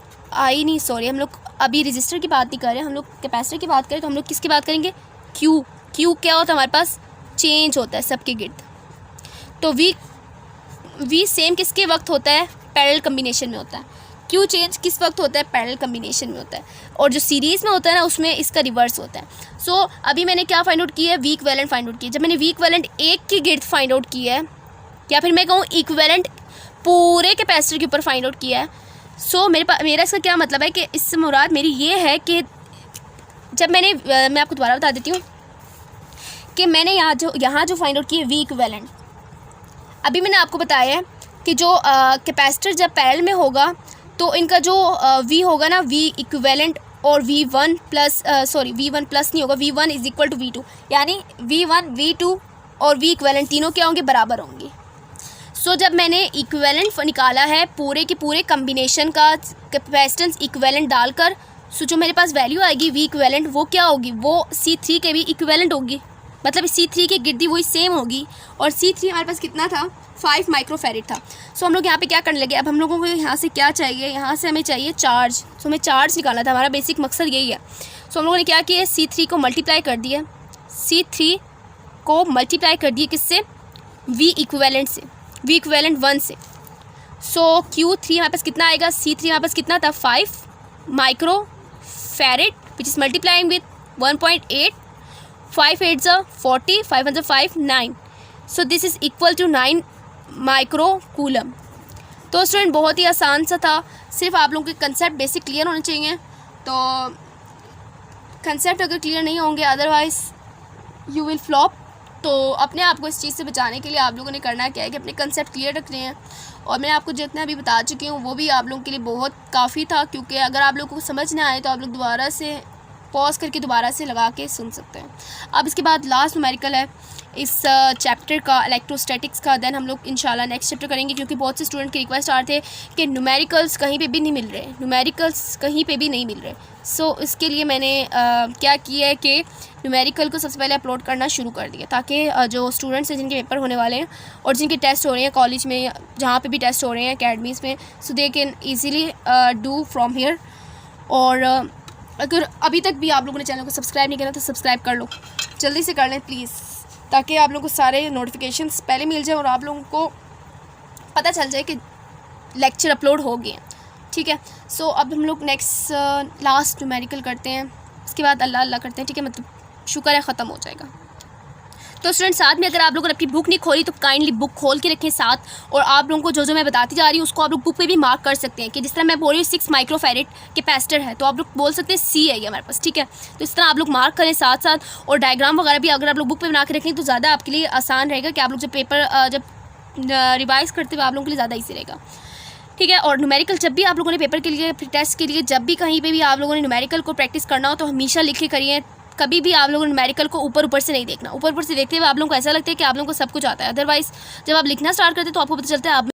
I नहीं सॉरी, हम लोग अभी रजिस्टर की बात नहीं कर रहे, हम लोग कैपेसिटर की बात करें तो हम लोग किसकी बात करेंगे, Q क्या होता है हमारे पास, चेंज होता है सबके गिर्द। तो V सेम किसके वक्त होता है, पैरेलल कम्बिनेशन में होता है। Q चेंज किस वक्त होता है, पैरेलल कम्बिनेशन में होता है। और जो सीरीज़ में होता है ना उसमें इसका रिवर्स होता है। सो अभी मैंने क्या फाइंड आउट किया है, V इक्विवेलेंट फाइंड आउट किया। जब मैंने V इक्विवेलेंट एक की गिर्द फाइंड आउट किया है, या फिर मैं कहूँ इक्विवेलेंट पूरे कैपेसिटर के ऊपर फाइंड आउट किया है, सो मेरा इसका क्या मतलब है कि इससे मुराद मेरी ये है कि जब मैं आपको दोबारा बता देती हूँ कि मैंने यहाँ जो फाइंड आउट किया है V इक्विवेलेंट, अभी मैंने आपको बताया है कि जो कैपेसिटर जब पैरेलल में होगा तो इनका जो V होगा ना, V इक्विवेलेंट और V1 प्लस नहीं होगा, V1 is equal to V2, यानी V1 V2 और V इक्विवेलेंट तीनों क्या होंगे, बराबर होंगे। सो जब मैंने इक्विवेलेंट निकाला है पूरे के पूरे कम्बिनेशन का कैपेसिटेंस इक्विवेलेंट डालकर, सो जो मेरे पास वैल्यू आएगी V इक्विवेलेंट वो क्या होगी, वो C3 के भी इक्विवेलेंट होगी, मतलब C3 की गिर्दी वही सेम होगी। और C3 हमारे पास कितना था, 5 माइक्रोफैरेड था। सो हम लोग यहाँ पे क्या करने लगे, अब हम लोगों को यहाँ से क्या चाहिए, यहाँ से हमें चाहिए चार्ज। सो हमें चार्ज निकालना था, हमारा बेसिक मकसद यही है। सो हम लोगों ने क्या किया, C3 को मल्टीप्लाई कर दिया, C3 को मल्टीप्लाई कर दिए किससे, V इक्विवेलेंट से, V इक्विवेलेंट 1 से। सो Q3 हमारे पास कितना आएगा, C3 हमारे पास कितना था, 5 microfarad which is multiplying with 1.8, 5 8 40, 5 5 9। So this is equal to 9 micro coulomb. तो स्टूडेंट बहुत ही आसान सा था, सिर्फ आप लोगों के कंसेप्ट बेसिक क्लियर होने चाहिए। तो कंसेप्ट अगर क्लियर नहीं होंगे अदरवाइज़ यू विल फ्लॉप। तो अपने आप को इस चीज़ से बचाने के लिए आप लोगों ने करना क्या है कि अपने कंसेप्ट क्लियर रखने हैं। और मैं आपको जितना अभी बता चुकी हूँ वो भी आप लोगों के लिए बहुत काफ़ी था, क्योंकि अगर आप लोगों को समझ ना आए तो आप लोग दोबारा से पॉज करके दोबारा से लगा के सुन सकते हैं। अब इसके बाद लास्ट न्यूमेरिकल है इस चैप्टर का, इलेक्ट्रोस्टैटिक्स का। देन हम लोग इंशाल्लाह नेक्स्ट चैप्टर करेंगे, क्योंकि बहुत से स्टूडेंट के रिक्वेस्ट आ रहे थे कि न्यूमेरिकल्स कहीं पे भी नहीं मिल रहे, न्यूमेरिकल्स कहीं पे भी नहीं मिल रहे। सो इसके लिए मैंने क्या किया है कि न्यूमेरिकल को सबसे पहले अपलोड करना शुरू कर दिया, ताकि जो स्टूडेंट्स हैं जिनके पेपर होने वाले हैं और जिनके टेस्ट हो रहे हैं कॉलेज में, जहाँ पे भी टेस्ट हो रहे हैं अकेडमीज़ में, so they can easily do from here. और अगर अभी तक भी आप लोगों ने चैनल को सब्सक्राइब नहीं किया तो सब्सक्राइब कर लो, जल्दी से कर लें प्लीज़, ताकि आप लोगों को सारे नोटिफिकेशंस पहले मिल जाए और आप लोगों को पता चल जाए कि लेक्चर अपलोड हो गए हैं, ठीक है। सो अब हम लोग नेक्स्ट लास्ट न्यूमेरिकल करते हैं, उसके बाद अल्लाह अल्लाह करते हैं, ठीक है, मतलब शुक्र है ख़त्म हो जाएगा। तो स्टूडेंट साथ में अगर आप लोगों ने अपनी बुक नहीं खोली तो काइंडली बुक खोल के रखें साथ, और आप लोगों को जो मैं बताती जा रही हूँ उसको आप लोग बुक पे भी मार्क कर सकते हैं कि जिस तरह मैं बोल रही हूँ 6 माइक्रोफैरेड कैपेसिटर है, तो आप लोग बोल सकते हैं C है ये हमारे पास, ठीक है। तो इस तरह आप लोग मार्क करें साथ साथ, और डायग्राम वगैरह भी अगर आप लोग बुक पे बना के रखें तो ज़्यादा आपके लिए आसान रहेगा कि आप लोग जब पेपर जब रिवाइज़ करते हुए आप लोगों के लिए ज़्यादा ईजी रहेगा, ठीक है। और न्यूमेरिकल जब भी आप लोगों ने पेपर के लिए, टेस्ट के लिए, जब भी कहीं पे भी आप लोगों ने न्यूमेरिकल को प्रैक्टिस करना हो तो हमेशा लिख के करिए। कभी भी आप लोगों ने न्यूमेरिकल को ऊपर से नहीं देखना। ऊपर से देखते हुए आप लोगों को ऐसा लगता है कि आप लोगों को सब कुछ आता है, अदरवाइज़ जब आप लिखना स्टार्ट करते हैं तो आपको पता चलता है आप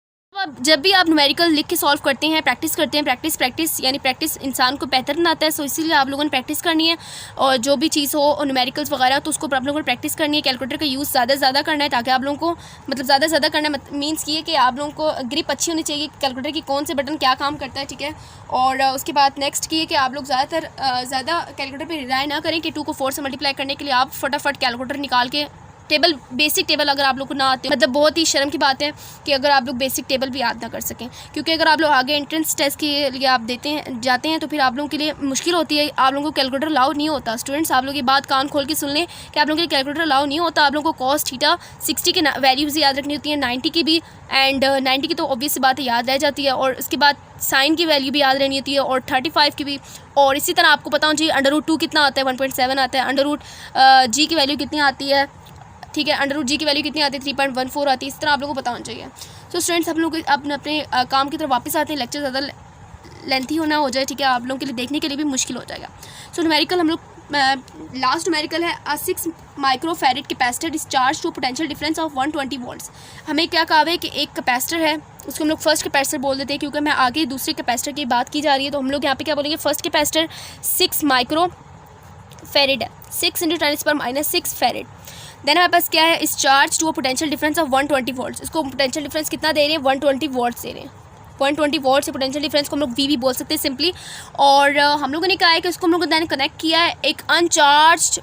जब भी आप न्यूमेरिकल लिख के सॉल्व करते हैं, प्रैक्टिस करते हैं, प्रैक्टिस यानी प्रैक्टिस इंसान को बेहतर बनाता है। सो इसीलिए आप लोगों ने प्रैक्टिस करनी है, और जो भी चीज़ हो न्यूमेरिकल्स वगैरह तो उसको आप लोगों ने प्रैक्टिस करनी है। कैलकुलेटर का यूज़ ज़्यादा से ज़्यादा करना है, ताकि आप लोगों को मतलब ज़्यादा से ज़्यादा करना है, मीन्स ये कि आप लोगों को ग्रिप अच्छी होनी चाहिए कैलकुलेटर की, कौन से बटन क्या काम करता है, ठीक है। और उसके बाद नेक्स्ट की है कि आप लोग ज़्यादा कैलकुलेटर पर रिलाय ना करें कि 2 को 4 से मल्टीप्लाई करने के लिए आप फटाफट कैलकुलेटर निकाल के टेबल, बेसिक टेबल अगर आप लोग को ना आते, मतलब बहुत ही शर्म की बात है कि अगर आप लोग बेसिक टेबल भी याद ना कर सकें, क्योंकि अगर आप लोग आगे एंट्रेंस टेस्ट के लिए आप जाते हैं तो फिर आप लोगों के लिए मुश्किल होती है, आप लोगों को कैलकुलेटर अलाउ नहीं होता। स्टूडेंट्स आप लोग ये बात कान खोल के सुन लें कि आप लोगों के कैलकुलेटर अलाउ नहीं होता। आप लोगों को कॉस थीटा 60 की वैल्यूज़ याद रखनी होती है, 90 की भी, एंड 90 की तो ऑब्वियस बात है याद रह जाती है, और उसके बाद साइन की वैल्यू भी याद रहनी होती है, और 35 की भी। और इसी तरह आपको पता होना चाहिए अंडर रूट 2 कितना आता है, 1.7 आता है, अंडर रूट जी की वैल्यू कितनी आती है, ठीक है, अंडर रूट जी की वैल्यू कितनी आती है, 3.14 आती है। इस तरह आप लोगों को पता होना चाहिए। सो स्टूडेंट्स हम लोग अपने काम की तरफ वापस आते हैं। लेक्चर ज़्यादा लेंथी होना हो जाए, ठीक है, आप लोगों के लिए देखने के लिए भी मुश्किल हो जाएगा। सो न्यूमेरिकल हम लोग लास्ट न्यूमेरिकल है, 6 microfarad capacitor is charge to potential difference of 120 volts. हमें क्या कहा है कि एक कैपेसिटर है, उसको हम लोग फर्स्ट कैपेसिटर बोल देते हैं, क्योंकि मैं आगे दूसरे कैपेसिटर की बात की जा रही है, तो हम लोग यहाँ पे क्या बोलेंगे, फर्स्ट कैपेसिटर 6 माइक्रोफैरेड है, 6 × 10⁻⁶ फैरेड। देन हमारे पास क्या है, इस charge to a potential difference of 120 volts. इसको पोटेंशियल डिफरेंस कितना दे रहे हैं, 120 वोल्ट्स दे रहे हैं। 120 वोल्ट से पोटेंशियल डिफरेंस को हम लोग वी भी बोल सकते हैं सिंपली। और हम लोगों ने कहा है कि उसको हम लोगों ने कनेक्ट किया है एक अनचार्ज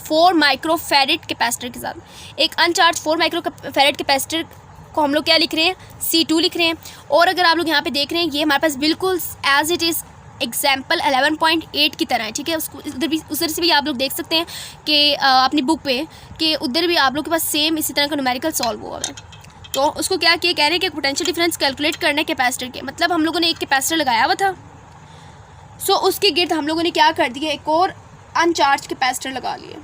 4 माइक्रोफैरेड कैपेसिटर के साथ। एक अनचार्ज 4 माइक्रोफैरेड कैपेसिटर को हम लोग क्या लिख रहे हैं, C2 लिख रहे हैं। और अगर आप लोग यहाँ पे देख रहे हैं, ये हमारे पास बिल्कुल एज इट इज़ एग्जाम्पल 11.8 की तरह है, ठीक है। उसको उधर से भी आप लोग देख सकते हैं कि अपनी बुक पे कि उधर भी आप लोग के पास सेम इसी तरह का न्यूमेरिकल सॉल्व हुआ है। तो उसको क्या किया, कह रहे हैं कि पोटेंशियल डिफरेंस कैलकुलेट करने कैपेसिटर के, मतलब हम लोगों ने एक कैपेसिटर लगाया हुआ था, सो उसके गिर्द हम लोगों ने क्या कर दिया, एक और अनचार्ज कैपेसिटर लगा लिया,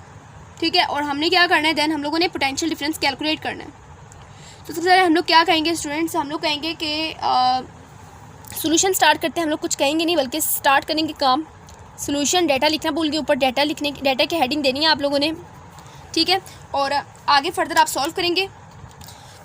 ठीक है। और हमने क्या करना है, देन हम लोगों ने पोटेंशियल डिफरेंस कैलकुलेट करना है। तो सबसे पहले हम लोग क्या कहेंगे स्टूडेंट्स, हम लोग कहेंगे कि सोल्यूशन स्टार्ट करते हैं। हम लोग कुछ कहेंगे नहीं बल्कि स्टार्ट करेंगे काम। सोल्यूशन डाटा लिखना भूल गए, ऊपर डाटा की हेडिंग देनी है आप लोगों ने, ठीक है। और आगे फर्दर आप सॉल्व करेंगे।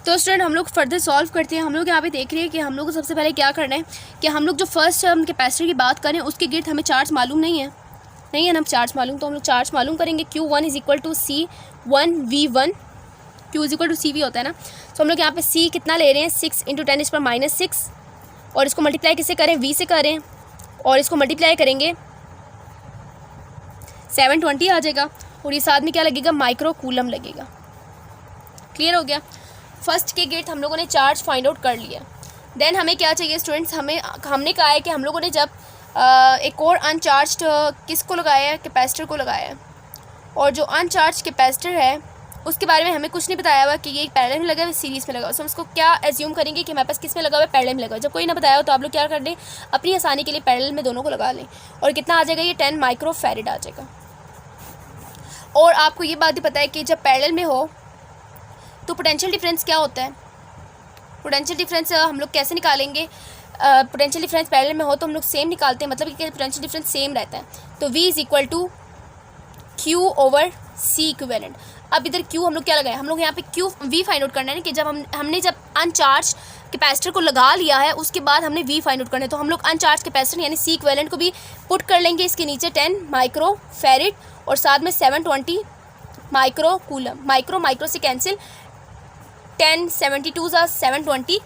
तो स्टूडेंट हम लोग फर्दर सॉल्व करते हैं। हम लोग यहाँ पे देख रहे हैं कि हम लोग को सबसे पहले क्या करना है कि हम लोग जो फर्स्ट हम कैपेसिटर की बात करें उसके गिर्द हमें चार्ज मालूम नहीं है ना चार्ज मालूम, तो हम लोग चार्ज मालूम करेंगे। Q1 = C1V1, Q = CV होता है ना। तो हम लोग यहाँ पे C कितना ले रहे हैं, 6 × 10⁻⁶, और इसको मल्टीप्लाई किससे करें, V से करें, और इसको मल्टीप्लाई करेंगे 720 आ जाएगा, और ये साथ में क्या लगेगा, माइक्रो कूलम लगेगा। क्लियर हो गया। फर्स्ट के गिर्द हम लोगों ने चार्ज फाइंड आउट कर लिया। देन हमें क्या चाहिए स्टूडेंट्स, हमने कहा है कि हम लोगों ने जब एक और अनचार्ज किसको लगाया है, कैपेसिटर को लगाया है, और जो अनचार्ज कैपेसिटर है उसके बारे में हमें कुछ नहीं बताया हुआ कि ये पैरेलल में लगा हुआ है, सीरीज़ में लगा हुआ है। सो हम उसको क्या एज्यूम करेंगे कि हमारे पास किस में लगा हुआ है, पैरेलल में लगा हुआ है। जब कोई ना बताया हो तो आप लोग क्या कर लें, अपनी आसानी के लिए पैरेलल में दोनों को लगा लें, और कितना आ जाएगा, ये 10 माइक्रोफैरेड आ जाएगा। और आपको ये बात भी पता है कि जब पैरेलल में हो तो पोटेंशियल डिफरेंस क्या होता है, पोटेंशियल डिफरेंस हम लोग कैसे निकालेंगे, पोटेंशियल डिफरेंस पैरेलल में हो तो हम लोग सेम निकालते हैं, मतलब कि पोटेंशियल डिफरेंस सेम रहता है। तो V = Q/C इक्विवेलेंट। अब इधर Q हम लोग क्या लगाए, हम लोग यहाँ पे V फाइंड आउट करना है ना, कि जब हमने जब अनचार्ज कैपेसिटर को लगा लिया है उसके बाद हमने V फाइंड आउट करना है। तो हम लोग अनचार्ज कैपेसिटर यानी C इक्विवेलेंट को भी पुट कर लेंगे इसके नीचे 10 माइक्रोफैरेड, और साथ में 720 माइक्रो कूलम। माइक्रो से कैंसिल, 10 72 720,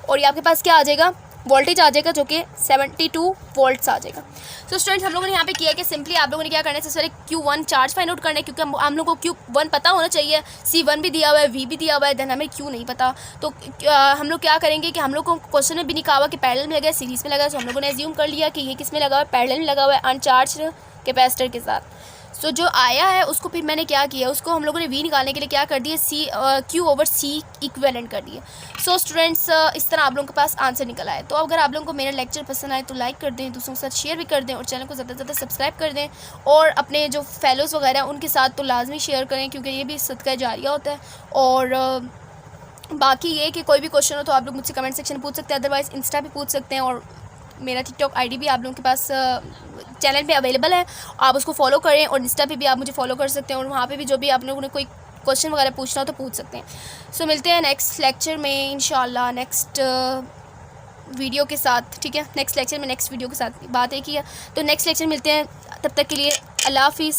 और ये आपके पास क्या आ जाएगा, वोल्टेज आ जाएगा, जो कि 72 वोल्ट्स आ जाएगा। सो स्टूडेंट्स हम लोगों ने यहाँ पे किया कि सिंपली आप लोगों ने क्या करना है, सबसे पहले Q1 चार्ज फाइंड आउट करना है, क्योंकि हम लोग को Q1 पता होना चाहिए, C1 भी दिया हुआ है, V भी दिया हुआ है, देन हमें Q नहीं पता। तो हम लोग क्या करेंगे कि हम लोग को क्वेश्चन में भी नहीं कहा हुआ कि पैरेलल में लगा है, सीरीज़ में लगा है। सो हम लोगों ने एज्यूम कर लिया कि ये किस में लगा हुआ है, पैरेलल में लगा हुआ है अनचार्ज कैपेसिटर के साथ। सो जो आया है उसको फिर मैंने क्या किया, उसको हम लोगों ने V निकालने के लिए क्या कर दिया, Q/C इक्विवेलेंट कर दिया। सो स्टूडेंट्स इस तरह आप लोगों के पास आंसर निकल आए। तो अगर आप लोगों को मेरा लेक्चर पसंद आए तो लाइक कर दें, दूसरों के साथ शेयर भी कर दें, और चैनल को ज़्यादा से ज़्यादा सब्सक्राइब कर दें, और अपने जो फेलोज़ वगैरह उनके साथ तो लाजमी शेयर करें, क्योंकि ये भी सदका जारिया होता है। और बाकी ये कि कोई भी क्वेश्चन हो तो आप लोग मुझसे कमेंट सेक्शन में पूछ सकते हैं, अदरवाइज़ इंस्टा पे पूछ सकते हैं, और मेरा टिकटॉक आईडी भी आप लोगों के पास चैनल पे अवेलेबल है, आप उसको फॉलो करें, और इंस्टा पे भी आप मुझे फॉलो कर सकते हैं, और वहाँ पे भी जो भी आप लोगों ने कोई क्वेश्चन वगैरह पूछना हो तो पूछ सकते हैं। सो मिलते हैं नेक्स्ट लेक्चर में इंशाल्लाह, नेक्स्ट वीडियो के साथ, ठीक है। नेक्स्ट लेक्चर में नेक्स्ट वीडियो के साथ बात है की है, तो नेक्स्ट लेक्चर मिलते हैं, तब तक के लिए अल्लाह हाफिज़।